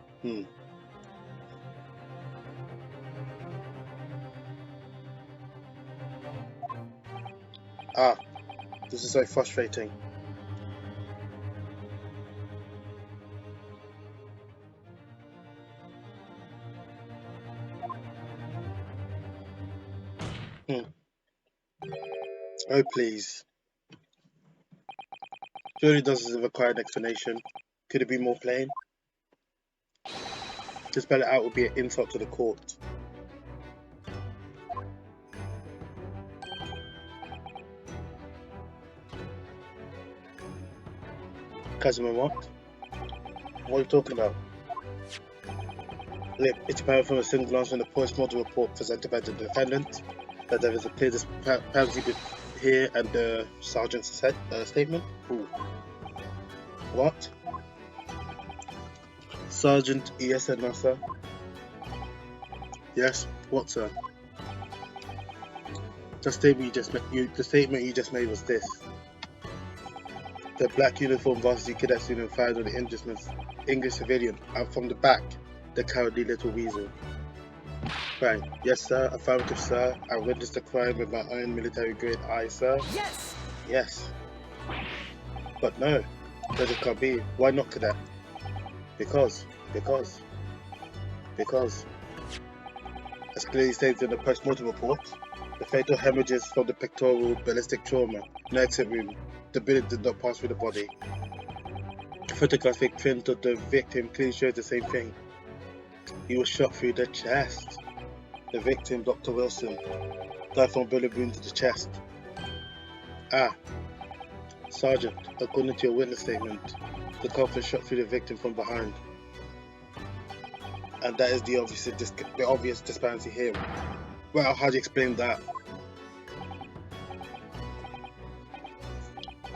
Ah, this is so frustrating. Oh please. Surely doesn't require an explanation. Could it be more plain? To spell it out would be an insult to the court. Kazuma, what? What are you talking about? It's apparent from a single glance from the post-mortem report presented by the defendant that there is a clear discrepancy here and the sergeant's statement. Ooh. What? Sergeant E.S. Nasa? Yes, what, sir? The statement you just made was this: the black uniform varsity cadet student fired on the English civilian out from the back, the cowardly little weasel. Right. Yes, sir. Affirmative, sir. I witnessed the crime with my own military-grade eye, sir. Yes! Yes. But no, that it can't be. Why not, cadet? Because. As clearly stated in the post-mortem report, the fatal hemorrhages from the pectoral ballistic trauma in the exit room, the bullet did not pass through the body. The photographic print of the victim clearly shows the same thing. He was shot through the chest. The victim, Dr. Wilson, died from a bullet wound to the chest. Ah, Sergeant, according to your witness statement, the culprit shot through the victim from behind. And that is the obvious disparity here. Well, how do you explain that?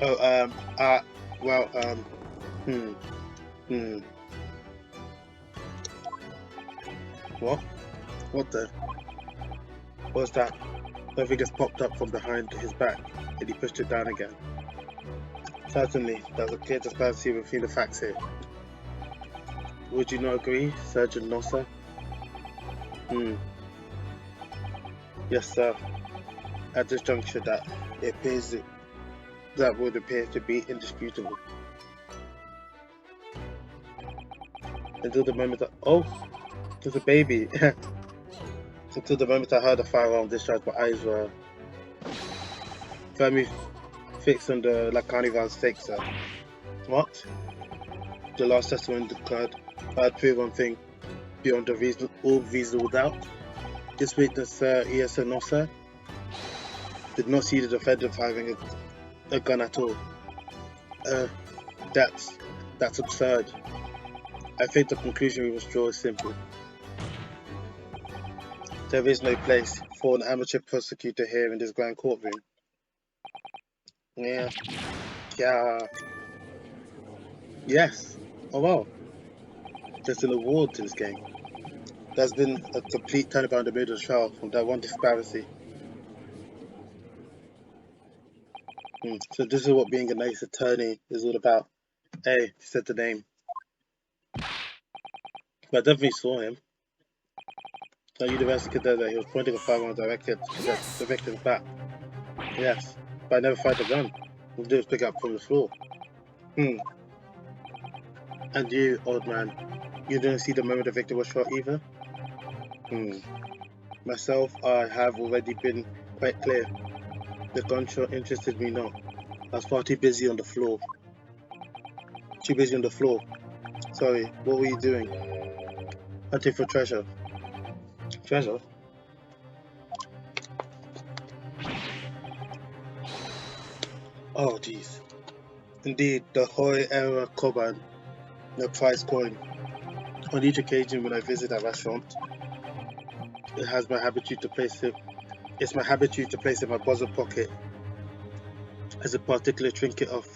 Oh, What? What the? What was that? Something just popped up from behind his back, and he pushed it down again. Certainly, there's a clear disparity between the facts here. Would you not agree, Sergeant Nosser? Yes, sir. At this juncture, that would appear to be indisputable. Until the moment there's a baby. Until the moment I heard a firearm discharge, my eyes were firmly fixed on the Carnival stake, sir. What? The last testament declared I had proved one thing beyond all reasonable doubt. This witness, Sir E.S. Nosser, did not see the defendant firing a gun at all. That's absurd. I think the conclusion we must draw is simple. There is no place for an amateur prosecutor here in this grand courtroom. Yeah. Yes. Oh well. There's an award to this game. There's been a complete turnabout in the middle of the trial from that one disparity. So this is what being a nice attorney is all about. Hey, he said the name. But I definitely saw him. That university cadet, he was pointing a firearm directed to the victim's back. Yes, but I never fired the gun. All I did was pick it up from the floor. And you, old man, you didn't see the moment the victim was shot either? Myself, I have already been quite clear. The gunshot interested me not. I was far too busy on the floor. Sorry, what were you doing? Hunting for treasure. Treasure? Oh, jeez. Indeed, the Hoi era koban, the prize coin. On each occasion when I visit a restaurant, it's my habitude to place it in my bosom pocket as a particular trinket of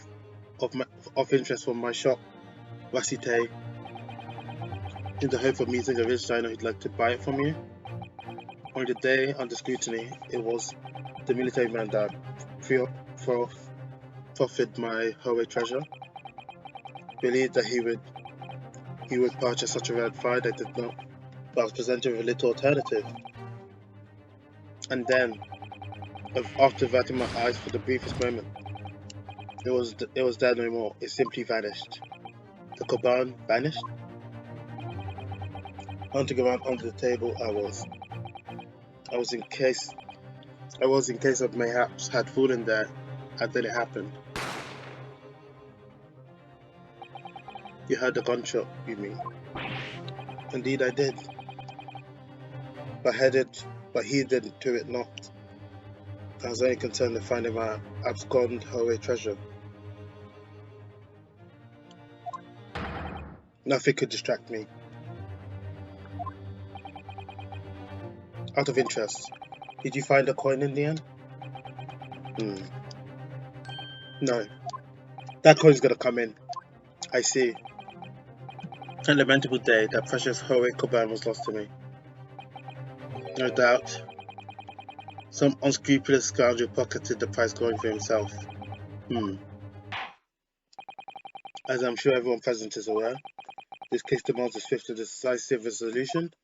interest from my shop, Wasite, in the hope of meeting a rich diner who'd like to buy it from you. On the day under scrutiny, it was the military man that proffered my Hoei treasure. Believed that he would purchase such a rare find. I did not, but I was presented with a little alternative. And then, after averting my eyes for the briefest moment, it was there no more. It simply vanished. The koban vanished. Hunting around under the table, I was in case of mayhaps had fallen there, and then it happened. You heard the gunshot, you mean? Indeed I did. But heeded to it not. I was only concerned with finding my absconded Hoei treasure. Nothing could distract me. Out of interest, did you find a coin in the end? No. That coin's gonna come in. I see. A lamentable day, that precious Hoei koban was lost to me. No doubt. Some unscrupulous scoundrel pocketed the prize coin for himself. As I'm sure everyone present is aware, this case demands a swift and decisive resolution.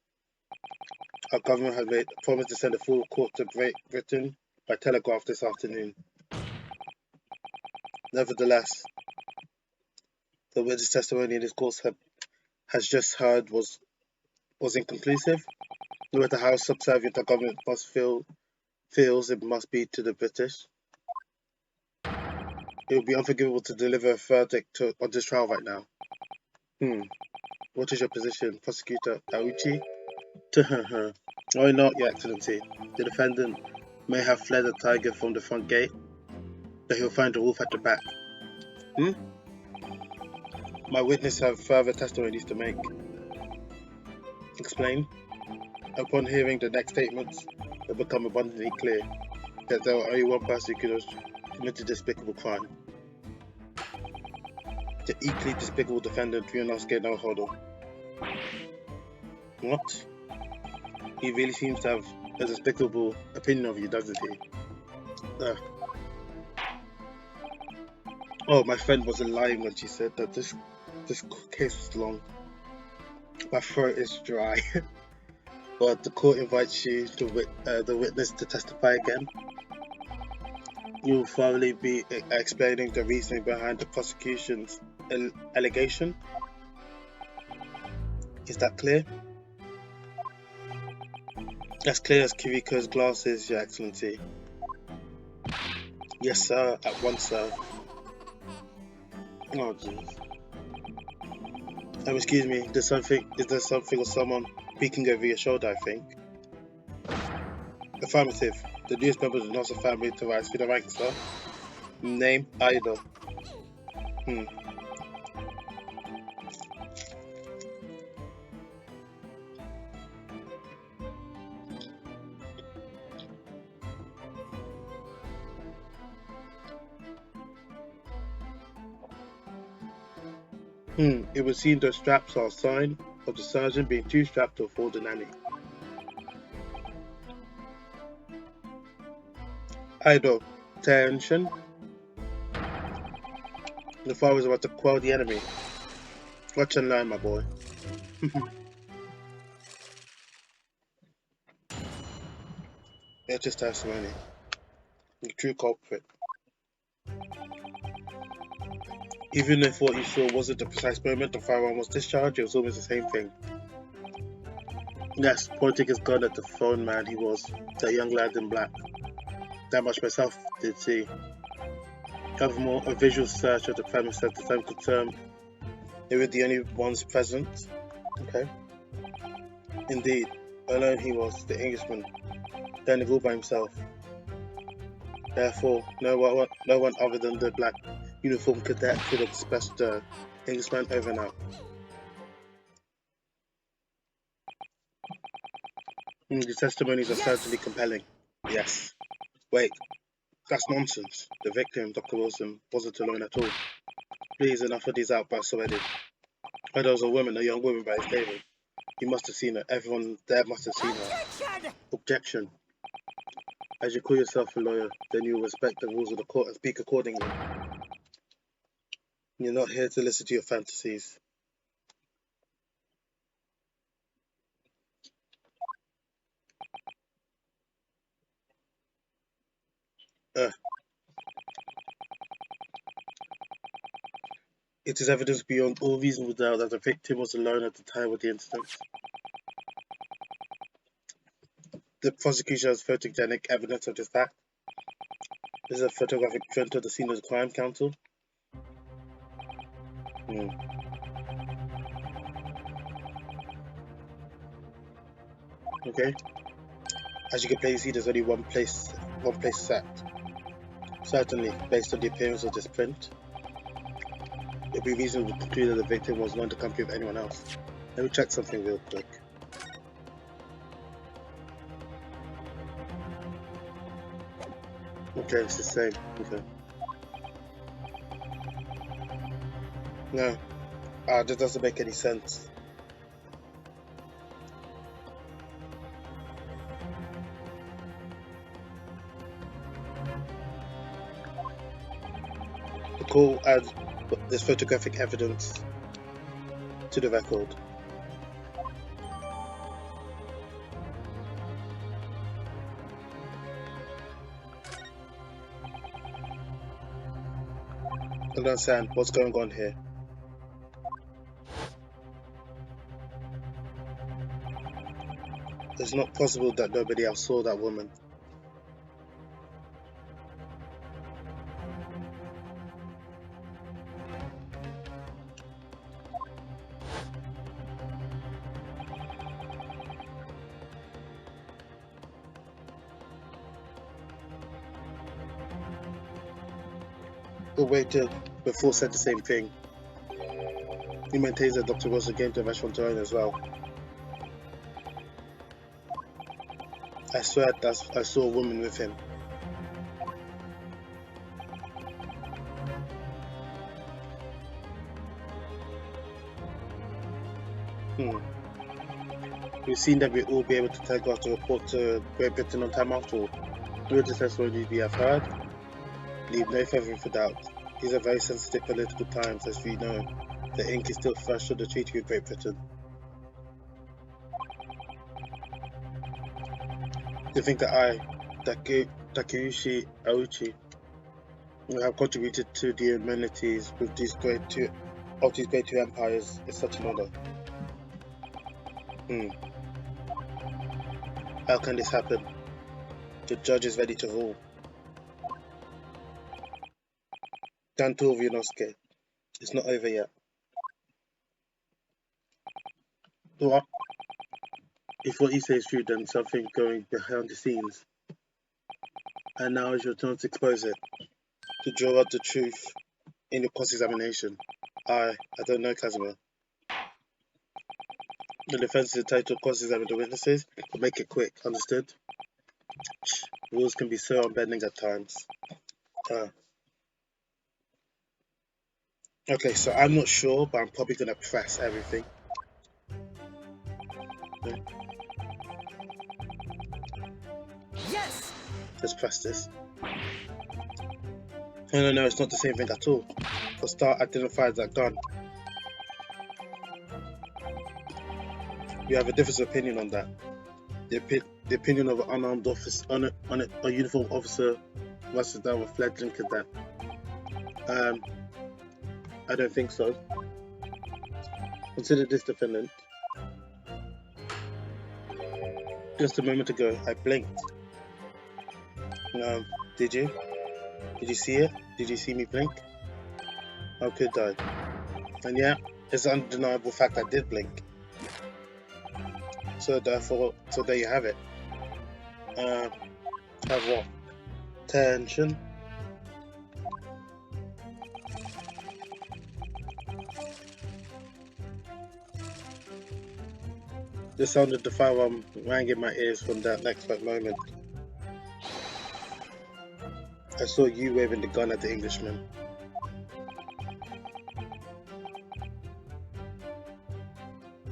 Our government has made a promise to send a full court to Great Britain by telegraph this afternoon. Nevertheless, the witness testimony in this course has just heard was inconclusive. No matter how subservient the government feels it must be to the British, it would be unforgivable to deliver a verdict on this trial right now. What is your position, Prosecutor Auchi? Why not, Your Excellency? The defendant may have fled a tiger from the front gate, but he'll find a wolf at the back. My witnesses have further testimonies to make. Explain. Upon hearing the next statements, it become abundantly clear that there was only one person who could have committed a despicable crime. The equally despicable defendant, Ryunosuke Naruhodo. What? He really seems to have a despicable opinion of you, doesn't he? Oh, my friend wasn't lying when she said that this case was long. My throat is dry. But the court invites you, the witness, to testify again. You will thoroughly be explaining the reasoning behind the prosecution's allegation. Is that clear? As clear as Kiriko's glasses, Your Excellency. Yes, sir. At once, sir. Oh, jeez. Excuse me. Is there something or someone peeking over your shoulder? I think. Affirmative. The newest member of the Nossa family to rise through the ranks, sir. Name Idol. It would seem those straps are a sign of the sergeant being too strapped to afford a nanny. Idol. Tension. The father is about to quell the enemy. Watch and learn, my boy. It's just testimony. The true culprit. Even if what you saw wasn't the precise moment the firearm was discharged, it was almost the same thing. Yes, pointing his gun at the phone man he was, that young lad in black. That much myself did see. Furthermore, a visual search of the premise at the time confirmed they were the only ones present. Okay. Indeed, alone he was, the Englishman, standing all by himself. Therefore, no one other than the black uniformed cadet could have dispatched the Englishman over and out. The testimonies are certainly compelling. Yes. Wait, that's nonsense. The victim, Dr. Wilson, wasn't alone at all. Please, enough of these outbursts already. There was a young woman by his table. He must have seen her. Everyone there must have seen her. Objection. As you call yourself a lawyer, then you will respect the rules of the court and speak accordingly. You're not here to listen to your fantasies. It is evidence beyond all reasonable doubt that the victim was alone at the time of the incident. The prosecution has photogenic evidence of this fact. This is a photographic print of the scene of the crime, counsel. Okay. As you can plainly see, there's only one place set. Certainly, based on the appearance of this print, it would be reasonable to conclude that the victim was not in the company of anyone else. Let me check something real quick. Okay, it's the same. Okay. No. That doesn't make any sense. The call adds this photographic evidence to the record. I don't understand what's going on here. It's not possible that nobody else saw that woman. The waiter before said the same thing. He maintains that Dr. Rosa came to the restaurant alone as well. I swear that I saw a woman with him. We've seen that we'll all be able to telegraph the report to Great Britain on time after all. Your testimony we have heard. Leave no further for doubt. These are very sensitive political times, as we know. The ink is still fresh on the treaty with Great Britain. Do you think that I, Takeuchi Aochi, have contributed to the amenities with these great two empires is such an honor? How can this happen? The judge is ready to rule. Danto Ryunosuke, it's not over yet. What? If what you say is true, then something going behind the scenes. And now is your turn to expose it, to draw out the truth in your cross-examination. I don't know, Kazuma. The defense is entitled to cross-examine the witnesses, but make it quick, understood? Rules can be so unbending at times. Okay, so I'm not sure, but I'm probably gonna press everything. Okay. Yes! Let's press this. No, it's not the same thing at all. For start, identifies that gun. We have a different opinion on that. The opinion of an unarmed officer, a uniformed officer versus that of a fledgling cadet. I don't think so. Consider this defendant. Just a moment ago, I blinked. Did you? Did you see it? Did you see me blink? How could I? And yeah, it's an undeniable fact I did blink. So therefore, there you have it. Have what? Tension. The sound of the firearm rang in my ears from that expert moment. I saw you waving the gun at the Englishman.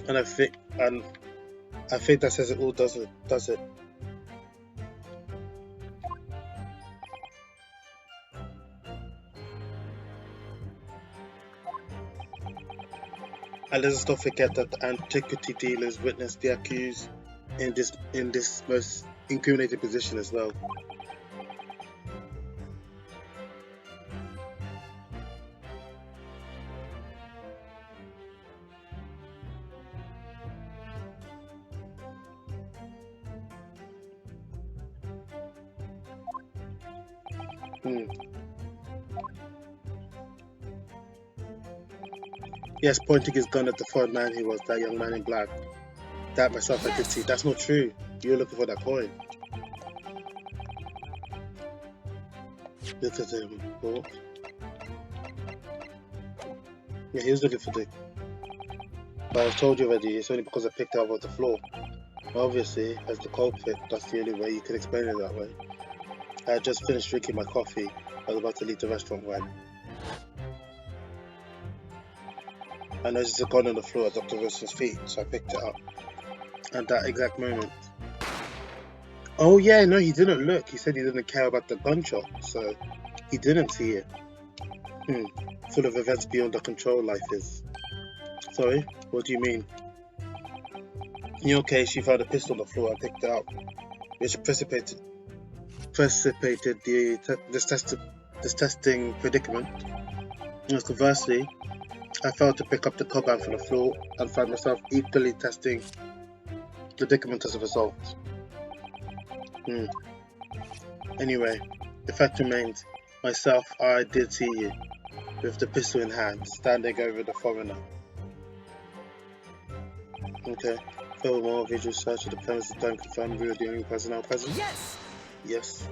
And I think that says it all, does it? And let's not forget that the antiquity dealers witnessed the accused in this most incriminating position as well. Yes, pointing his gun at the third man he was, that young man in black. That myself I could see. That's not true. You're looking for that coin. Look at him. Oh. Yeah, he was looking for the... But I've told you already, it's only because I picked it up off the floor. Obviously, as the culprit, that's the only way you can explain it that way. I had just finished drinking my coffee. I was about to leave the restaurant when I noticed a gun on the floor at Dr. Wilson's feet, so I picked it up. At that exact moment. Oh yeah, no, he didn't look. He said he didn't care about the gunshot, so he didn't see it. Full of events beyond the control life is. Sorry, what do you mean? In your case, she found a pistol on the floor and picked it up, which precipitated this testing predicament. And conversely, I failed to pick up the cobalt from the floor and found myself equally testing predicament as a result. Anyway, the fact remains, myself, I did see you, with the pistol in hand, standing over the foreigner. Okay. Furthermore, visual search of the premises don't confirm we were the only personnel present. Yes! Yes.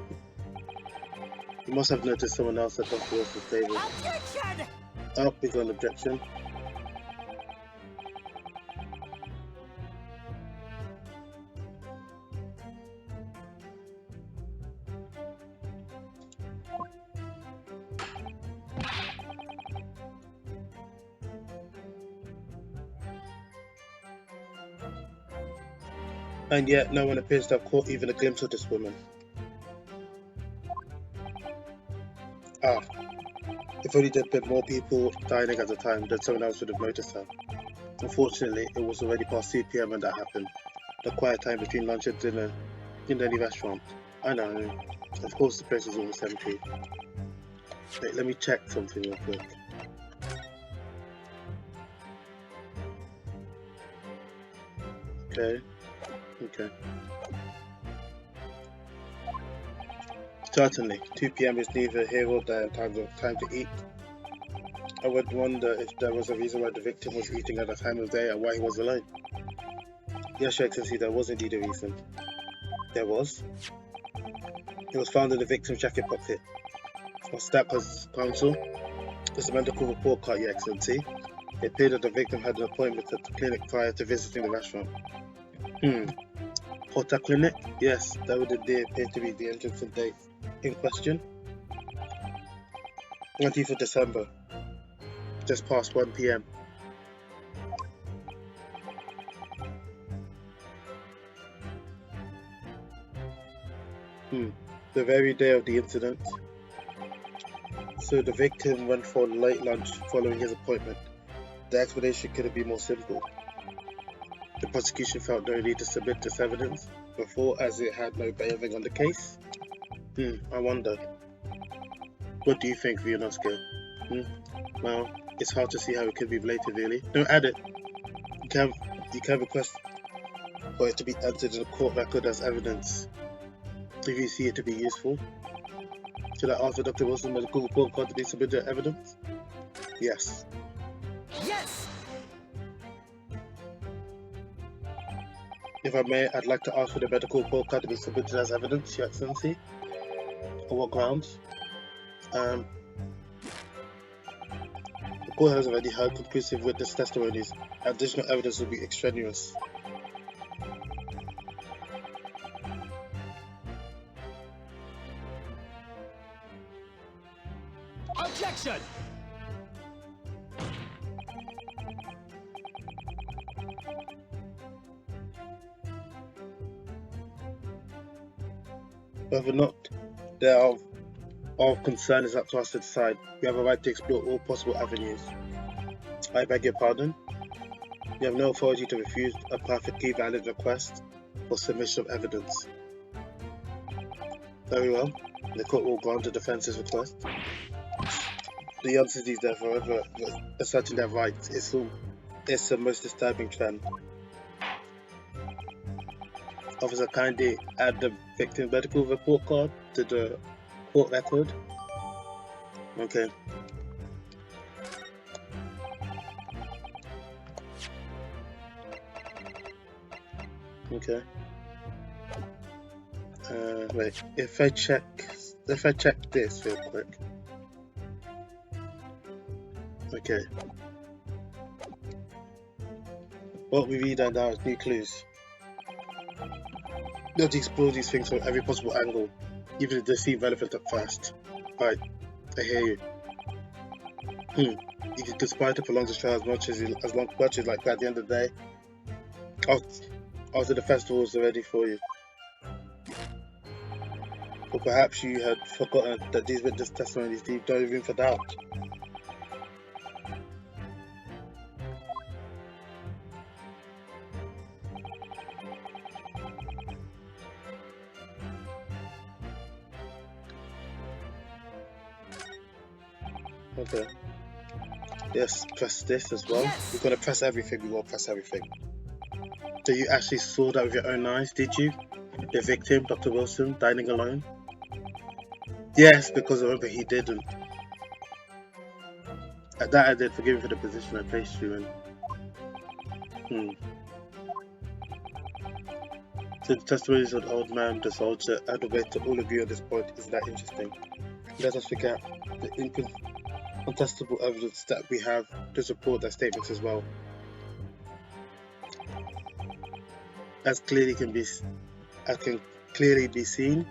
You must have noticed someone else at Dr. Wilson's table. Objection! Oh, we got an objection. And yet, no one appears to have caught even a glimpse of this woman. Ah, if only there'd been more people dining at the time, then someone else would have noticed her. Unfortunately, it was already past 2 PM when that happened. The quiet time between lunch and dinner in any restaurant. I know. Of course, the place was almost empty. Wait, let me check something real quick. Okay. Certainly, 2 PM is neither here or there time to eat. I would wonder if there was a reason why the victim was eating at a time of day and why he was alone. Yes, Your Excellency, there was indeed a reason. There was? It was found in the victim's jacket pocket. What's that, Counsel? It's a medical report card, Your Excellency. It appeared that the victim had an appointment at the clinic prior to visiting the restaurant. Hotel clinic? Yes, that would indeed appear to be the entrance and date in question. 19th of December, just past 1 PM. The very day of the incident. So the victim went for late lunch following his appointment. The explanation couldn't be more simple. The prosecution felt no need to submit this evidence before, as it had no bearing on the case. I wonder. What do you think, Vionosko? Well, it's hard to see how it could be related, really. No, add it. You can request for it to be entered in a court record as evidence if you see it to be useful. Should I ask for Dr. Wilson's medical report card to be submitted as evidence? Yes. Yes! If I may, I'd like to ask for the medical report card to be submitted as evidence, Your Excellency. On what grounds? The court has already heard conclusive witness testimonies. Additional evidence will be extraneous. Objection! Whether or not they are of concern is up to us to decide. We have a right to explore all possible avenues. I beg your pardon? You have no authority to refuse a perfectly valid request for submission of evidence. Very well. The court will grant the defense's request. The entities that forever asserting their rights is a most disturbing trend. Officer, kindly add the victim's medical report card to the court record. Okay. Wait. If I check this real quick. Okay. What we read now is new clues. You have to explore these things from every possible angle, even if they seem relevant at first. Right, I hear you. You can conspire to prolong this trial as much as like that at the end of the day. After the festival was ready for you. Or perhaps you had forgotten that these witness testimonies leave no room for doubt. Okay. Yes, press this as well. Yes. We're gonna press everything. We will press everything. So you actually saw that with your own eyes, did you? The victim, Dr. Wilson, dining alone? Yes, because remember he didn't. At that I did. Forgive me for the position I placed you in. So the testimonies of the old man, the soldier, and the way to all agree on this point. Isn't that interesting? Let us forget the incontestable evidence that we have to support their statements as well. As can clearly be seen,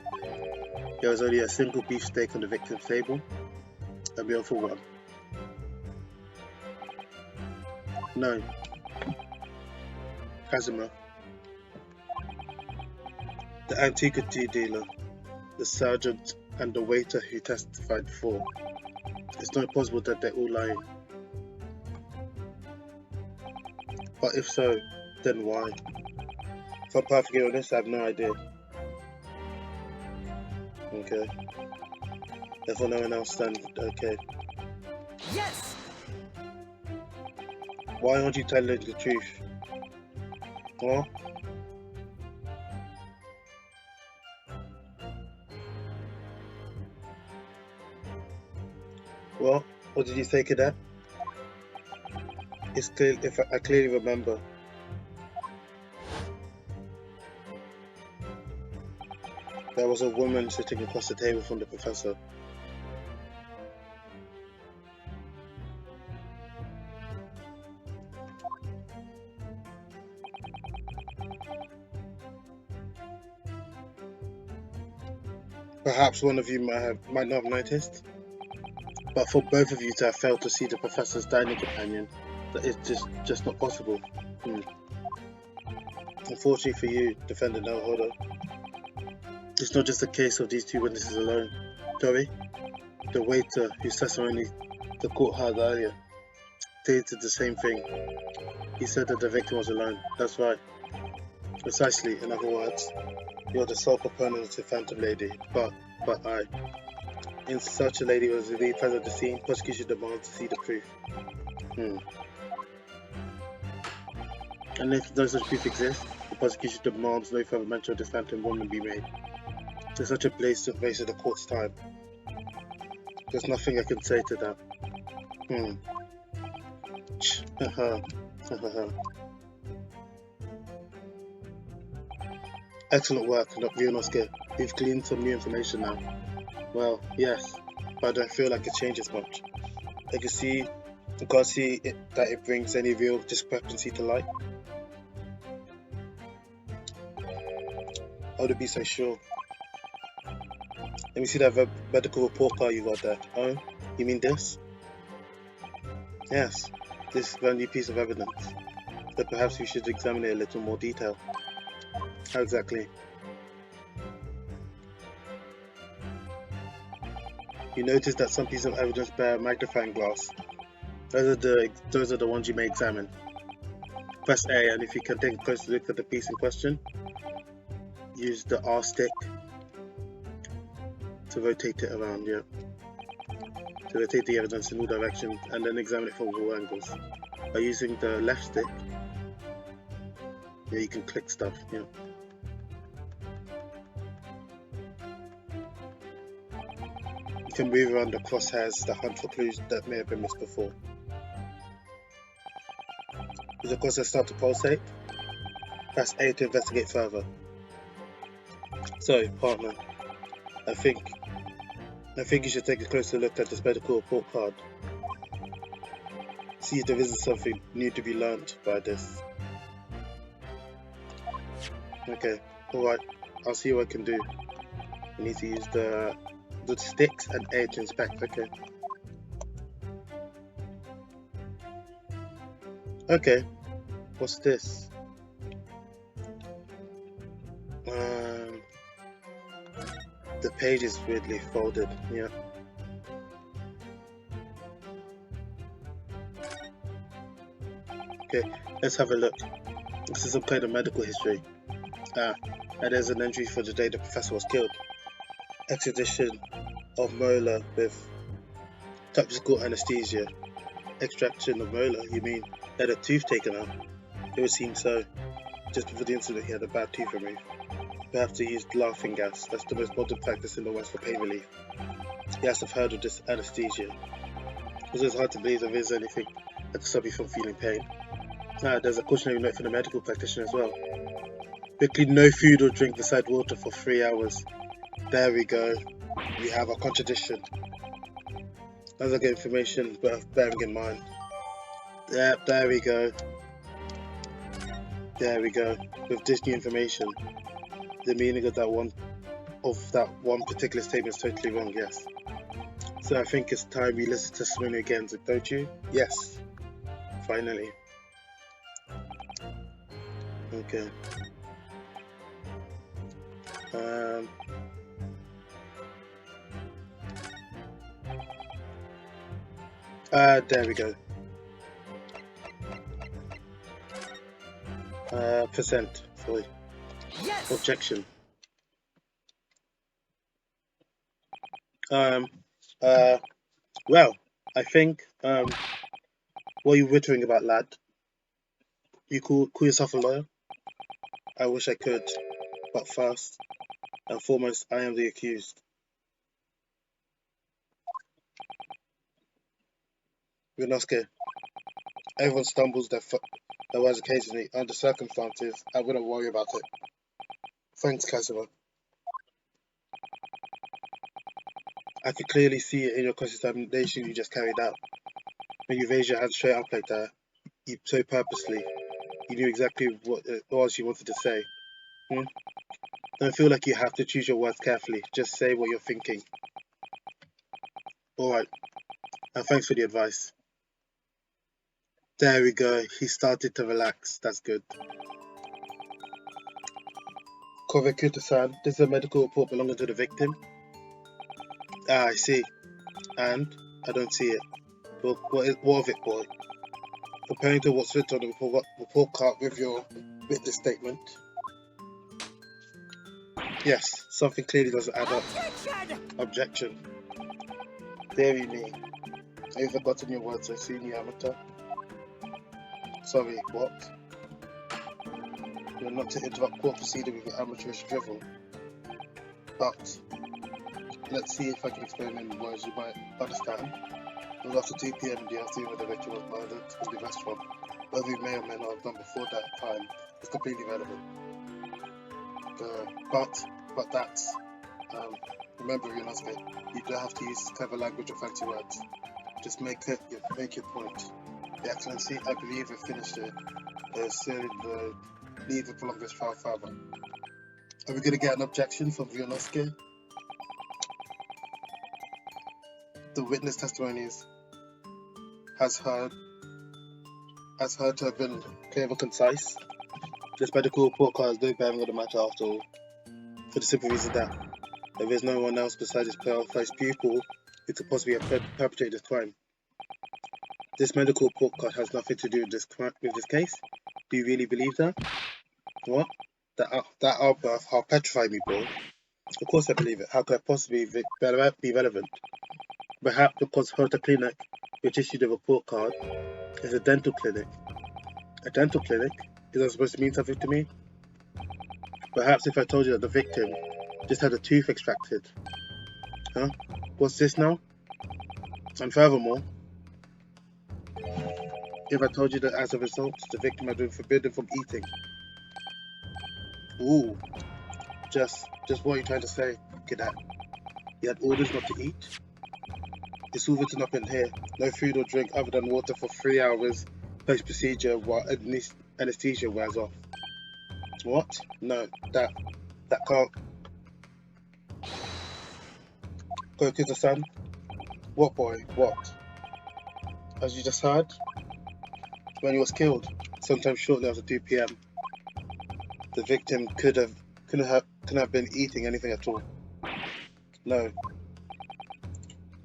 there was only a single beefsteak on the victim's table, a meal for one. No. Casimir, the antiquity dealer, the sergeant, and the waiter who testified before. It's not possible that they're all lying. But if so, then why? If I'm perfectly honest, I have no idea. Okay. Therefore, no one else then. Okay. Yes! Why aren't you telling the truth? What? Well, what did you think of that? It's clear. If I clearly remember. There was a woman sitting across the table from the professor. Perhaps one of you might not have noticed, but for both of you to have failed to see the professor's dining companion, that is just not possible. Unfortunately for you, defendant Naruhodo, it's not just a case of these two witnesses alone. Tori, the waiter whose testimony the court heard earlier, stated the same thing. He said that the victim was alone. That's right. Precisely, in other words, you're the sole proponent of the Phantom Lady, but I. In such a lady was really present at the scene, prosecution demands to see the proof. And if no such proof exists, the prosecution demands no further mention of this phantom woman be made. In such a place to waste the court's time. There's nothing I can say to that. Excellent work, Ryunosuke. We've gleaned some new information now. Well, yes, but I don't feel like it changes much. I can't see that it brings any real discrepancy to light. How would it be so sure? Let me see that medical report card you got there. Oh, you mean this? Yes, this brand new piece of evidence. But perhaps we should examine it in a little more detail. How exactly? You notice that some pieces of evidence bear a magnifying glass. Those are the ones you may examine. Press A, and if you can take a closer look at the piece in question, use the R stick to rotate it around, to rotate the evidence in all directions, and then examine it from all angles. By using the left stick, you can click stuff, You can move around the crosshairs to hunt for clues that may have been missed before. As the crosshairs start to pulsate, press A to investigate further. So, partner, I think you should take a closer look at this medical report card. See if there isn't something new to be learned by this. Okay, alright, I'll see what I can do. I need to use the sticks and A to inspect, okay. Okay, what's this? The page is weirdly folded, Okay, let's have a look. This is some kind of medical history. And there's an entry for the day the professor was killed. Extradition of molar with topical anesthesia. Extraction of molar, you mean had a tooth taken out? It would seem so. Just before the incident, he had a bad tooth removed. Perhaps he used laughing gas. That's the most modern practice in the West for pain relief. He has to have heard of this anesthesia. It's hard to believe there is anything that can stop you from feeling pain. There's a cautionary note from the medical practitioner as well. Quickly, no food or drink beside water for 3 hours. There we go. We have a contradiction. That's a good information worth bearing in mind. Yep, there we go. There we go. With this new information, the meaning of that one particular statement is totally wrong, yes. So I think it's time we listen to Swim again, don't you? Yes. Finally. Okay. There we go. Percent. Sorry. Yes. Objection. Well, I think, what are you wittering about, lad? You call yourself a lawyer? I wish I could, but first and foremost, I am the accused. Rinosuke, everyone stumbles their words occasionally. Under circumstances, I wouldn't worry about it. Thanks, Kazuma. I could clearly see it in your cross-examination you just carried out. When you raised your hand straight up like that, you so purposely, you knew exactly what it was you wanted to say. Don't feel like you have to choose your words carefully. Just say what you're thinking. Alright, and thanks for the advice. There we go. He started to relax. That's good. Kovakuta-san, this is a medical report belonging to the victim. I see. And I don't see it. Well, what of it, boy? Comparing to what's written on the report card with your witness statement. Yes, something clearly doesn't add up. Objection. Deary me. Have you forgotten your words, I see, you amateur? Sorry, what? You're not to interrupt court proceeding with your amateurish drivel. But, let's see if I can explain in words you might understand. It was after 2 p.m. in the afternoon when the victim was murdered in the restaurant. Whether we may or may not have done before that time is completely irrelevant. But that's, remember, Yonosuke, you don't have to use clever language or fancy words. Just make your point. Your Excellency, I believe we've finished it. Leave to prolong this trial further. Are we going to get an objection from Yonosuke? The witness testimonies has heard to have been clear and concise. This medical report card has no bearing on the matter after all, for the simple reason that there is no one else besides his pale-faced pupil who could possibly have perpetrated this crime. This medical report card has nothing to do with this case. Do you really believe that? What? That outburst, how petrified me, boy. Of course I believe it. How could I possibly be relevant? Perhaps because Hota Clinic, which issued the report card, is a dental clinic. A dental clinic? Is that supposed to mean something to me? Perhaps if I told you that the victim just had a tooth extracted. Huh? What's this now? And furthermore, if I told you that as a result, the victim had been forbidden from eating. Ooh. Just what are you trying to say, cadet? He had orders not to eat? It's all written up in here. No food or drink other than water for 3 hours post-procedure while anesthesia wears off. What? No, that can't. Kokuta-san? What, boy? What? As you just heard, when he was killed, sometime shortly after 2 p.m., the victim couldn't have been eating anything at all. No.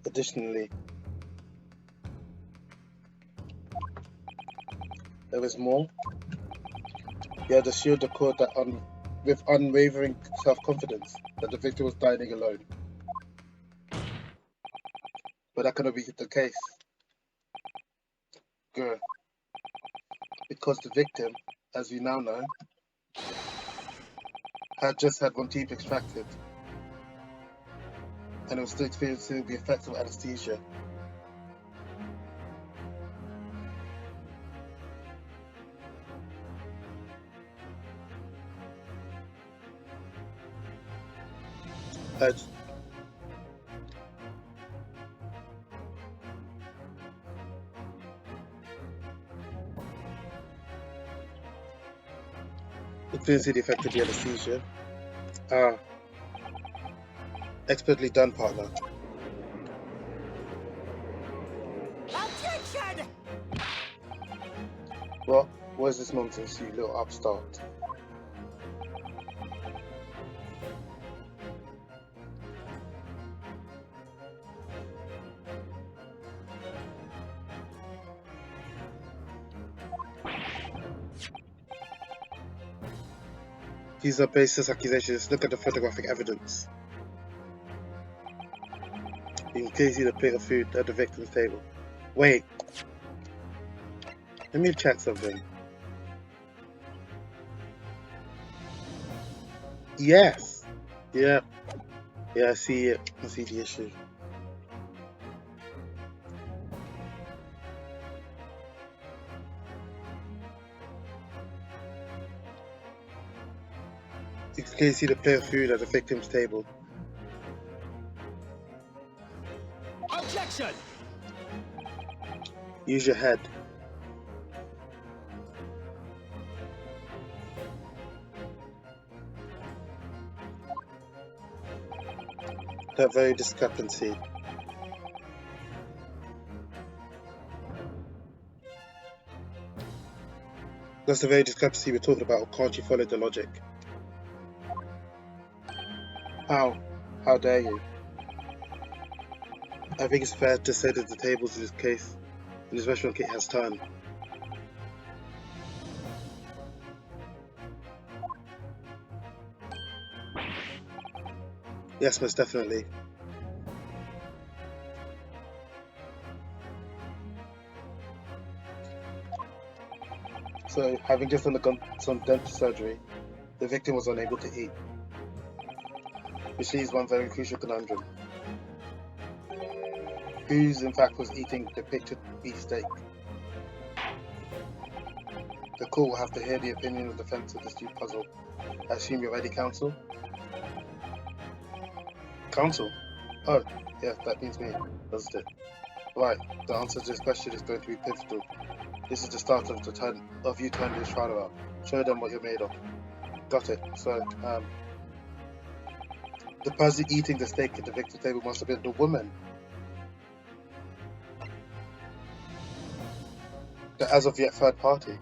Additionally, there was more. He had assured the court that with unwavering self-confidence that the victim was dining alone. But that cannot be the case. Good. Because the victim, as we now know, had just had one teeth extracted, and it was still experiencing the effects of anesthesia. Experiencing the effect of the anesthesia. Expertly done, partner. Objection! What is this nonsense, you little upstart? These are baseless accusations. Look at the photographic evidence. You can clearly see the plate of food at the victim's table. Wait. Let me check something. Yes! Yeah. Yeah, I see it. I see the issue. You can clearly see the plate of food at the victim's table. Objection! Use your head. That very discrepancy. That's the very discrepancy we're talking about. Can't you follow the logic? How? How dare you? I think it's fair to say that the tables in this case, in this restaurant case, has turned. Yes, most definitely. So, having just undergone some dental surgery, the victim was unable to eat, which leaves one very crucial conundrum. Who's in fact was eating the pictured beefsteak? The court will have to hear the opinion of the defense of this new puzzle. I assume you're ready, counsel? Counsel? Oh, yeah, that means me, doesn't it? Right, the answer to this question is going to be pivotal. This is the start of you turning this trial around. Show them what you're made of. Got it. So, the person eating the steak at the victim's table must have been the woman. The as of yet third party.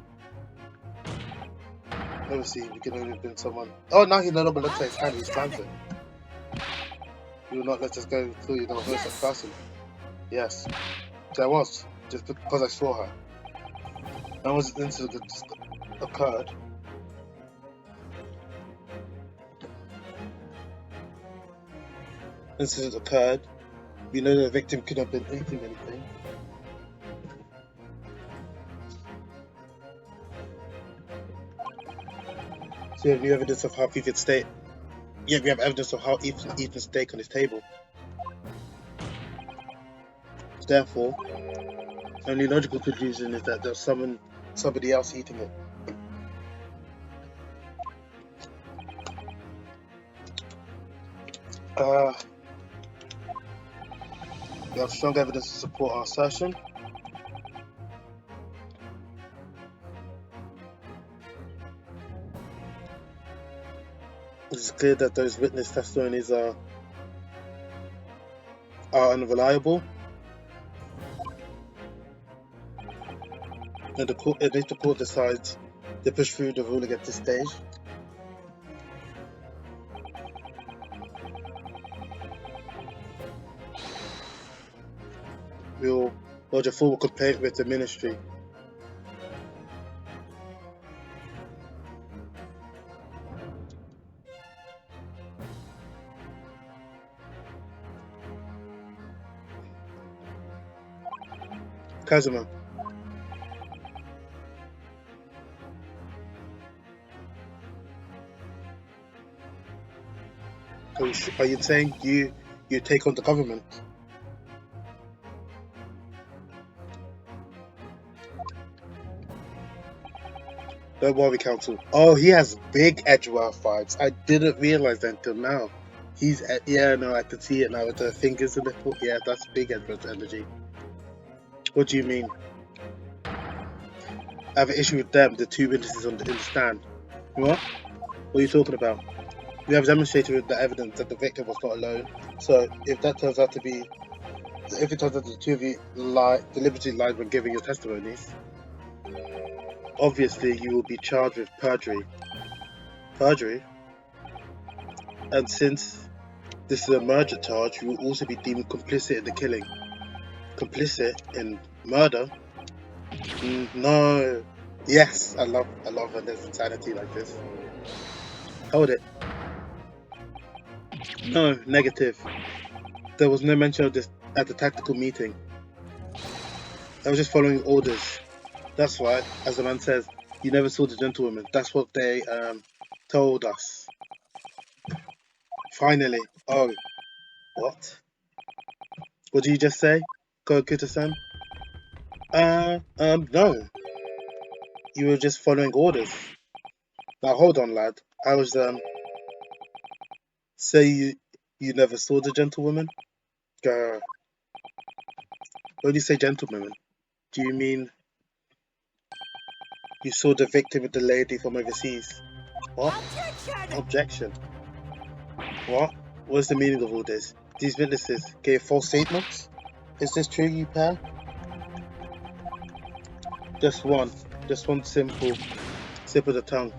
Obviously, we can only have been someone. Oh, now he no longer looks at his hand, he slams it. You will not let us go through you know who is that person. Yes. There was, just because I saw her. And once the incident occurred, we know the victim could have been eating anything. So we have new evidence of how Ethan steak. Yeah, we have evidence of how Ethan eats steak on his table. Therefore, only logical conclusion is that there's somebody else eating it. We have strong evidence to support our assertion. It is clear that those witness testimonies are unreliable, and if the court decides to push through the ruling at this stage, we'll lodge a formal complaint with the ministry. Kazuma. Are you saying you take on the government? Don't worry, Council. Oh, he has big Edgeworth vibes. I didn't realize that until now. Yeah, no, I can see it now with the fingers and the foot. Yeah, that's big Edgeworth energy. What do you mean? I have an issue with them, the two witnesses in the stand. What? What are you talking about? We have demonstrated with the evidence that the victim was not alone. So if it turns out that the two of you deliberately lied when giving your testimonies, obviously you will be charged with perjury. Perjury? And since this is a murder charge, you will also be deemed complicit in the killing. Complicit in murder? No. Yes, I love when there's insanity like this. Hold it. No, negative. There was no mention of this at the tactical meeting. I was just following orders. That's right, as the man says, you never saw the gentlewoman. That's what they told us. Finally. Oh, what? What did you just say, Kokuta-san? No. You were just following orders. Now hold on, lad. I was say you never saw the gentlewoman? When you say gentlewoman, do you mean you saw the victim with the lady from overseas? What? Objection. What? What's the meaning of all this? These witnesses gave false statements? Is this true, you pair? Just one simple slip of the tongue.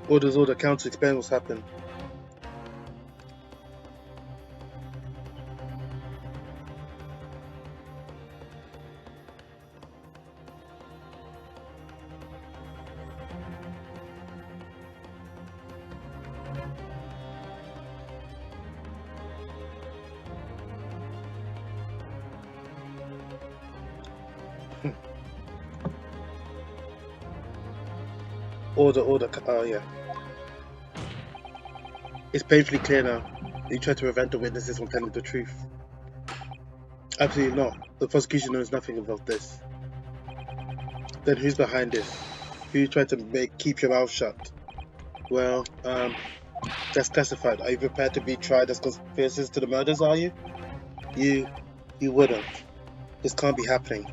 Orders, order, counsel, explain what's happened. Order, yeah. It's painfully clear now. You tried to prevent the witnesses from telling the truth. Absolutely not. The prosecution knows nothing about this. Then who's behind this? Who tried to keep your mouth shut? Well, that's classified. Are you prepared to be tried as conspirators to the murders, are you? You wouldn't. This can't be happening.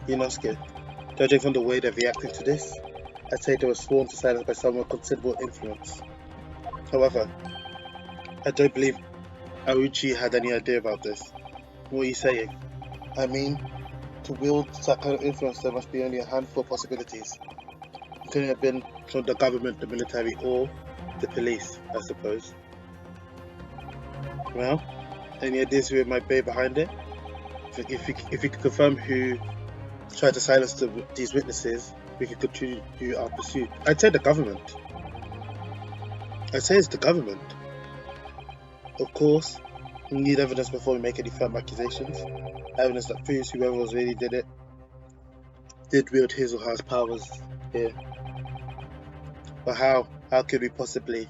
Inosuke, judging from the way they're reacting to this, I'd say they were sworn to silence by someone of considerable influence. However, I don't believe Auchi had any idea about this. What are you saying? I mean, to wield that kind of influence there must be only a handful of possibilities. It couldn't have been from the government, the military, or the police, I suppose. Well, any ideas who might be behind it? If you could confirm who tried to silence these witnesses, we could continue our pursuit. I'd say the government. I'd say it's the government. Of course, we need evidence before we make any firm accusations. Evidence that proves whoever really did it did wield his or her powers here. But how? How could we possibly?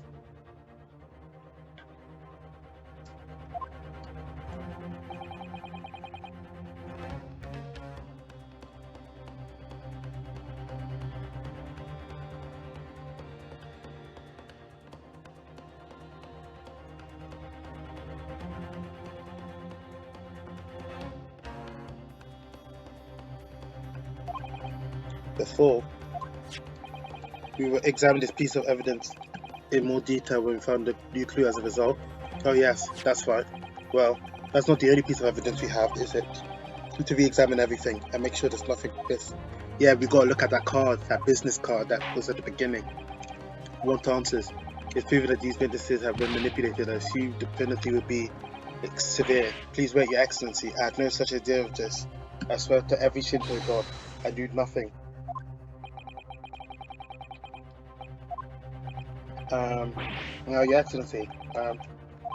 Before, we will examine this piece of evidence in more detail when we found a new clue as a result. Oh yes, that's right. Well, that's not the only piece of evidence we have, is it? We need to re-examine everything and make sure there's nothing missed. Yeah, we gotta look at that card, that business card that was at the beginning. We want answers. It's proven that these witnesses have been manipulated. I assume the penalty would be severe. Please wait, Your Excellency. I had no such idea of this. I swear to every Shinto god, I knew nothing. Now, Your Excellency, I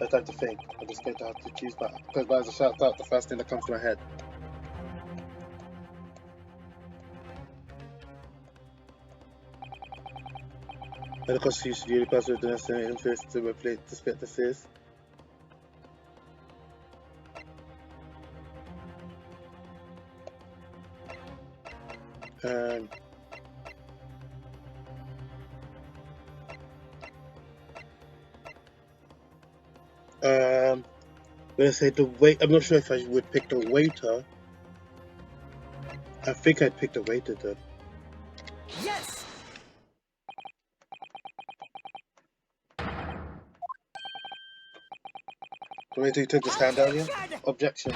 time to think. I'm just going to have to choose that. Because as a shout out, the first thing that comes to my head. And the Constitution, the only person with the necessary interest to replace the specters is. Let's say the wait. I'm not sure if I would pick the waiter. I think I'd pick the waiter then. Yes! The waiter who took the stand earlier? Objection.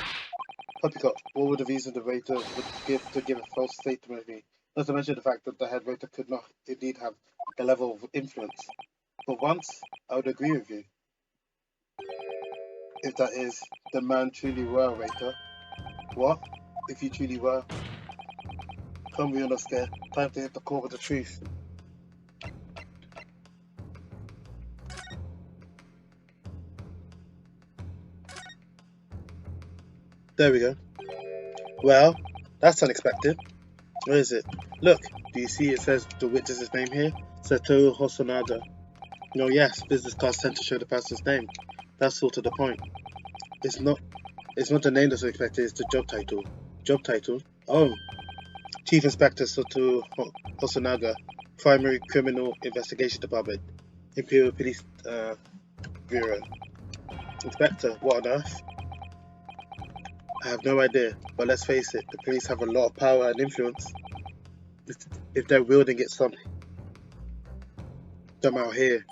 Poppycock, what would the reason the waiter would give to give a false statement be? Not to mention the fact that the head waiter could not indeed have the level of influence. For once, I would agree with you. If that is, the man truly were a waiter. What? If you truly were? Come, we are not scared. Time to hit the core of the truth. There we go. Well, that's unexpected. Where is it? Look, do you see it says the witness's name here? Satoru Hosonaga. No, yes, business cards tend to show the person's name. That's sort of the point. It's not the name that's expected, it's the job title. Job title? Oh. Chief Inspector Satoru Hosonaga, Primary Criminal Investigation Department, Imperial Police Bureau. Inspector, what on earth? I have no idea, but let's face it, the police have a lot of power and influence. If they're wielding it somehow here,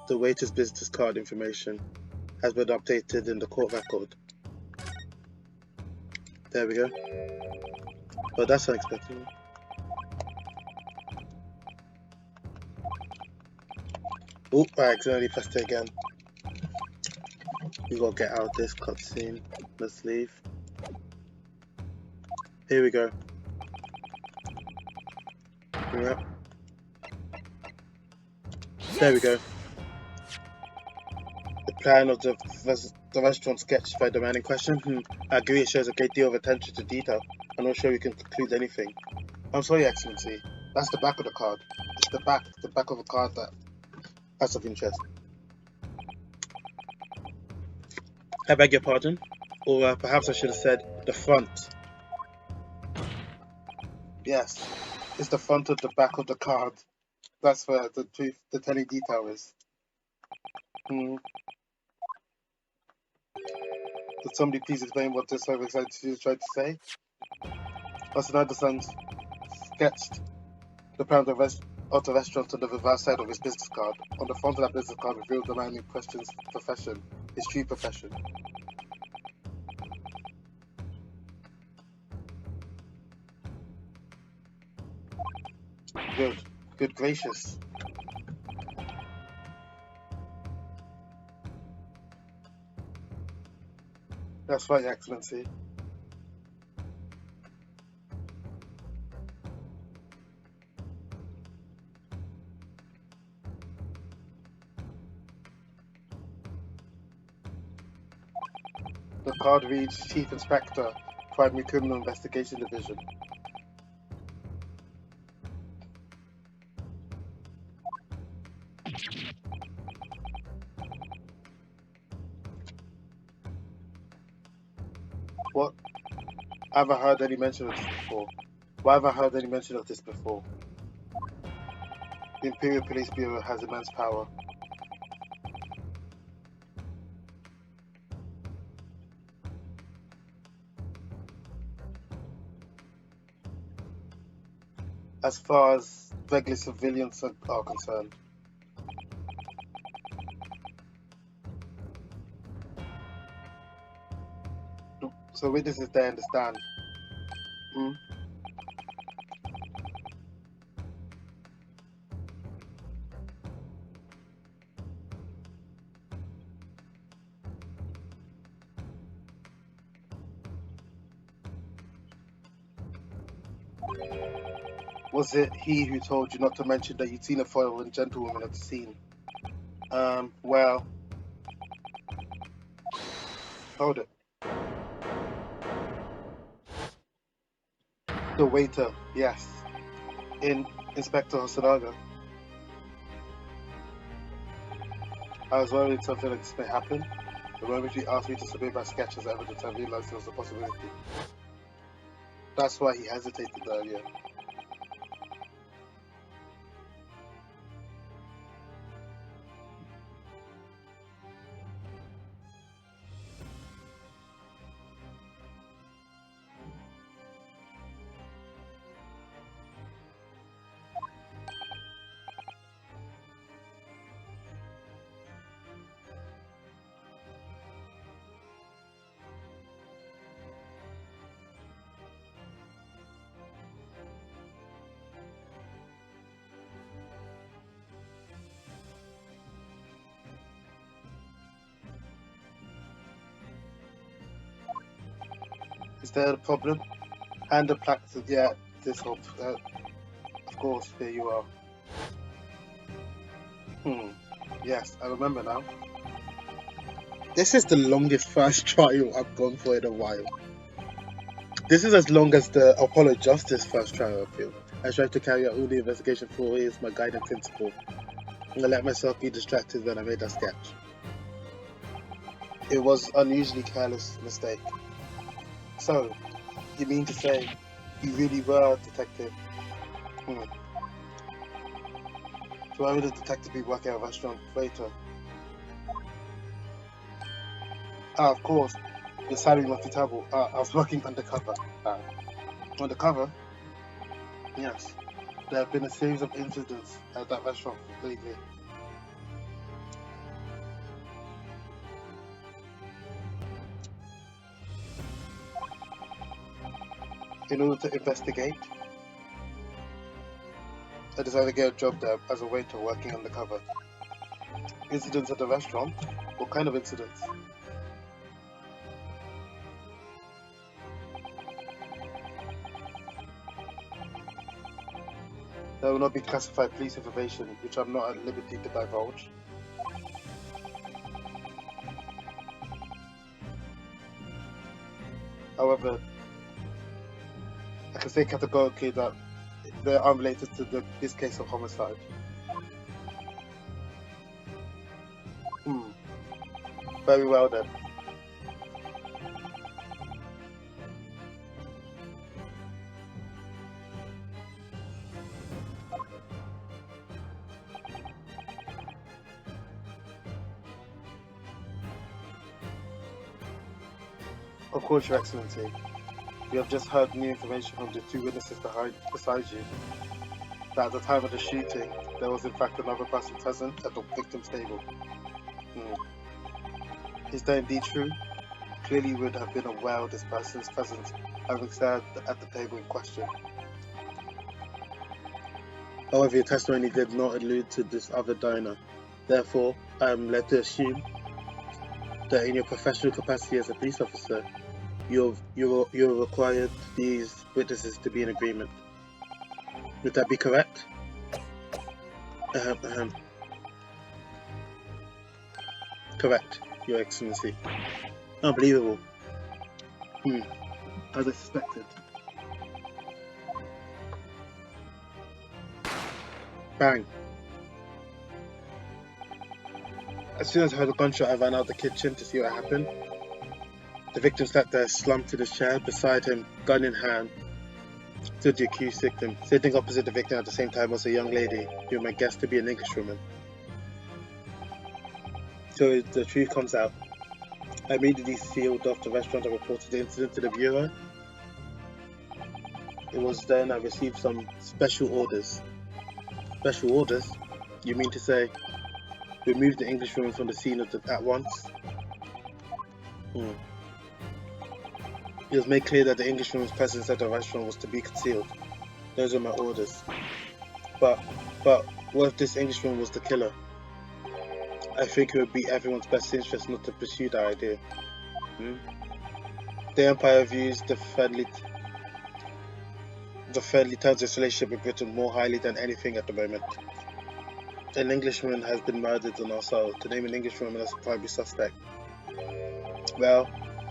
the waiter's business card information has been updated in the court record. There we go. Well, that's unexpected. Oh, I accidentally pressed it again. We gotta get out of this cutscene. Let's leave. Here we go. Yep. There we go. The plan of the restaurant sketched by the man in question. I agree it shows a great deal of attention to detail. I'm not sure we can conclude anything. I'm sorry, Excellency. That's the back of the card. It's the back of a card that's of interest. I beg your pardon? Or perhaps I should have said the front. Yes, it's the front of the back of the card. That's where the telling detail is. Could somebody please explain what this overexcited tried to say? Hosonaga-san sketched the plan of the restaurant on the reverse side of his business card. On the front of that business card revealed the man in question's profession, his true profession. Good gracious. That's right, Excellency. The card reads Chief Inspector, Primary Criminal Investigation Division. What? I haven't heard any mention of this before. Why have I heard any mention of this before? The Imperial Police Bureau has immense power. As far as regular civilians are concerned. So witnesses they understand. Was it he who told you not to mention that you'd seen a foreign gentlewoman at the scene? Well... Hold it. The waiter, yes. Inspector Hosonaga. I was worried something like this may happen. The moment he asked me to submit my sketch as evidence, I realized there was a possibility. That's why he hesitated earlier. Is there a problem? And the plaque said, yeah, this hope. Of course, here you are. Yes, I remember now. This is the longest first trial I've gone for in a while. This is as long as the Apollo Justice first trial I feel. I tried to carry out all the investigation for is my guiding principle. I let myself be distracted when I made that sketch. It was unusually careless mistake. So, you mean to say you really were a detective? So why would a detective be working at a restaurant waiter? Of course, the salary must be terrible. I was working undercover. Undercover? Yes. There have been a series of incidents at that restaurant lately. In order to investigate, I decided to get a job there as a waiter working undercover. Incidents at the restaurant? What kind of incidents? There will not be classified police information, which I'm not at liberty to divulge. However, I can say categorically that they are unrelated to this case of homicide. Very well then. Of course, Your Excellency. We have just heard new information from the two witnesses beside you. That at the time of the shooting, there was in fact another person present at the victim's table. Is that indeed true? Clearly you would have been aware of this person's presence, having sat at the table in question. However, your testimony did not allude to this other diner. Therefore, I am led to assume that in your professional capacity as a police officer, you're required these witnesses to be in agreement. Would that be correct? Correct, Your Excellency. Unbelievable. As I suspected. Bang. As soon as I heard a gunshot, I ran out the kitchen to see what happened. The victim sat there slumped in his chair. Beside him, gun in hand, stood the accused victim. Sitting opposite the victim at the same time was a young lady, whom I guessed to be an Englishwoman. So the truth comes out. I immediately sealed off the restaurant and reported the incident to the Bureau. It was then I received some special orders. Special orders? You mean to say, remove the Englishwoman from the scene at once? It was made clear that the Englishwoman's presence at the restaurant was to be concealed. Those were my orders. But what if this Englishwoman was the killer? I think it would be everyone's best interest not to pursue that idea. The Empire views the friendly turns its relationship with Britain more highly than anything at the moment. An Englishwoman has been murdered on our soil. To name an Englishwoman as a primary suspect, well,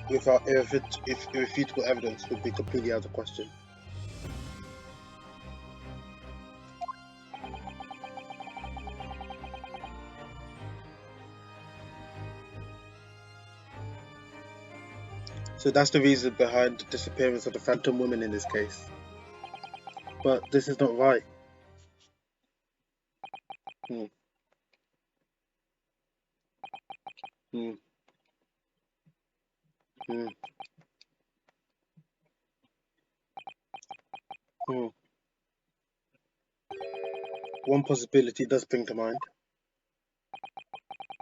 without irrefutable evidence, would be completely out of question. So that's the reason behind the disappearance of the Phantom Woman in this case. But this is not right. Hmm. Hmm. Hmm. Hmm. One possibility does spring to mind.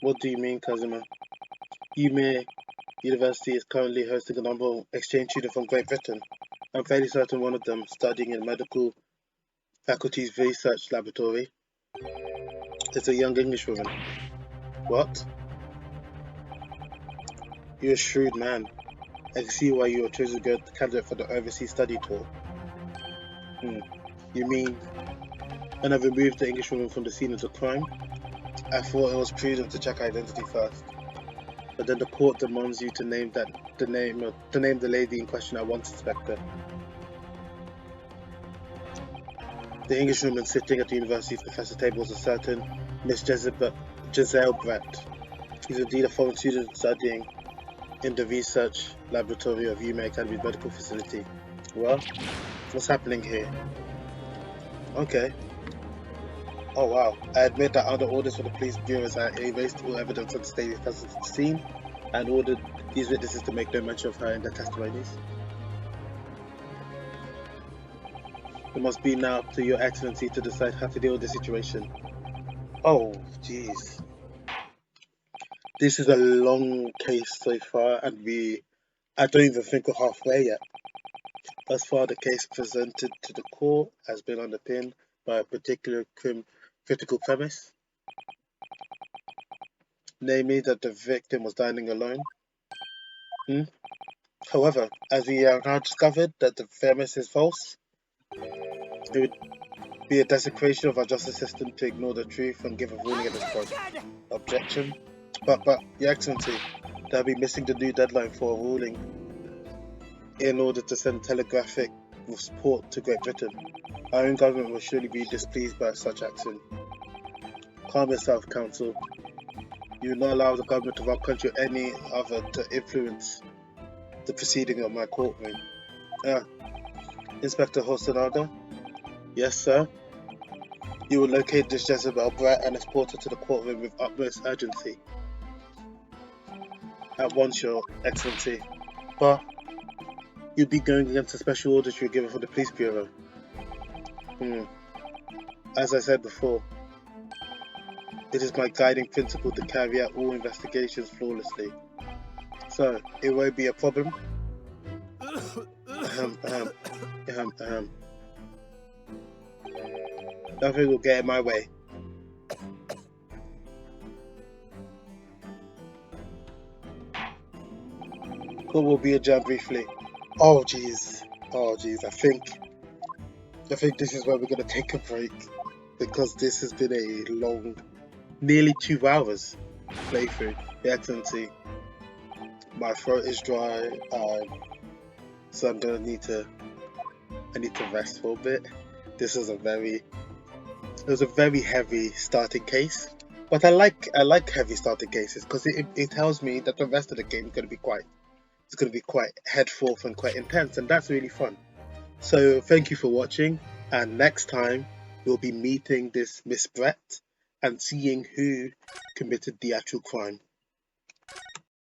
What do you mean, Kazuma? Yume University is currently hosting a number of exchange students from Great Britain. I'm fairly certain one of them, studying in medical faculty's research laboratory, is a young English woman. What? You're a shrewd man. I can see why you were chosen good candidate for the overseas study tour. You mean when I removed the English woman from the scene of the crime? I thought it was prudent to check identity first. But then the court demands you to name the name the lady in question at once, Inspector. The Englishwoman sitting at the university's professor table was a certain Miss Giselle Brett. She's indeed a foreign student studying in the research laboratory of Yume Academy's medical facility. Well, what's happening here? Okay. Oh wow. I admit that under orders from the police bureaus, I erased all evidence of the state's presence at the scene and ordered these witnesses to make no mention of her in their testimonies. It must be now up to your excellency to decide how to deal with the situation. Oh, jeez. This is a long case so far, and I don't even think we're halfway yet. Thus far, the case presented to the court has been underpinned by a particular critical premise, namely that the victim was dining alone. However, as we have now discovered that the premise is false, it would be a desecration of our justice system to ignore the truth and give a ruling at this point. Objection? But, Your Excellency, they'll be missing the new deadline for a ruling in order to send telegraphic support to Great Britain. Our own government will surely be displeased by such action. Calm yourself, Counsel. You will not allow the government of our country or any other to influence the proceeding of my courtroom. Inspector Hosonaga? Yes, sir? You will locate this Jezebel Brett and escort her to the courtroom with utmost urgency. At once, Your Excellency. But you'd be going against the special orders you were given from the police bureau. As I said before, it is my guiding principle to carry out all investigations flawlessly. So, it won't be a problem? Nothing will get in my way. Court will be adjourned briefly. Oh jeez. I think this is where we're gonna take a break, because this has been a long, nearly 2 hours playthrough. Your Excellency, my throat is dry, so I'm gonna need to rest for a bit. This was a very heavy starting case, but I like heavy starting cases because it tells me that the rest of the game is gonna be quite head forth and quite intense, and that's really fun. So thank you for watching, and next time we'll be meeting this Miss Brett and seeing who committed the actual crime.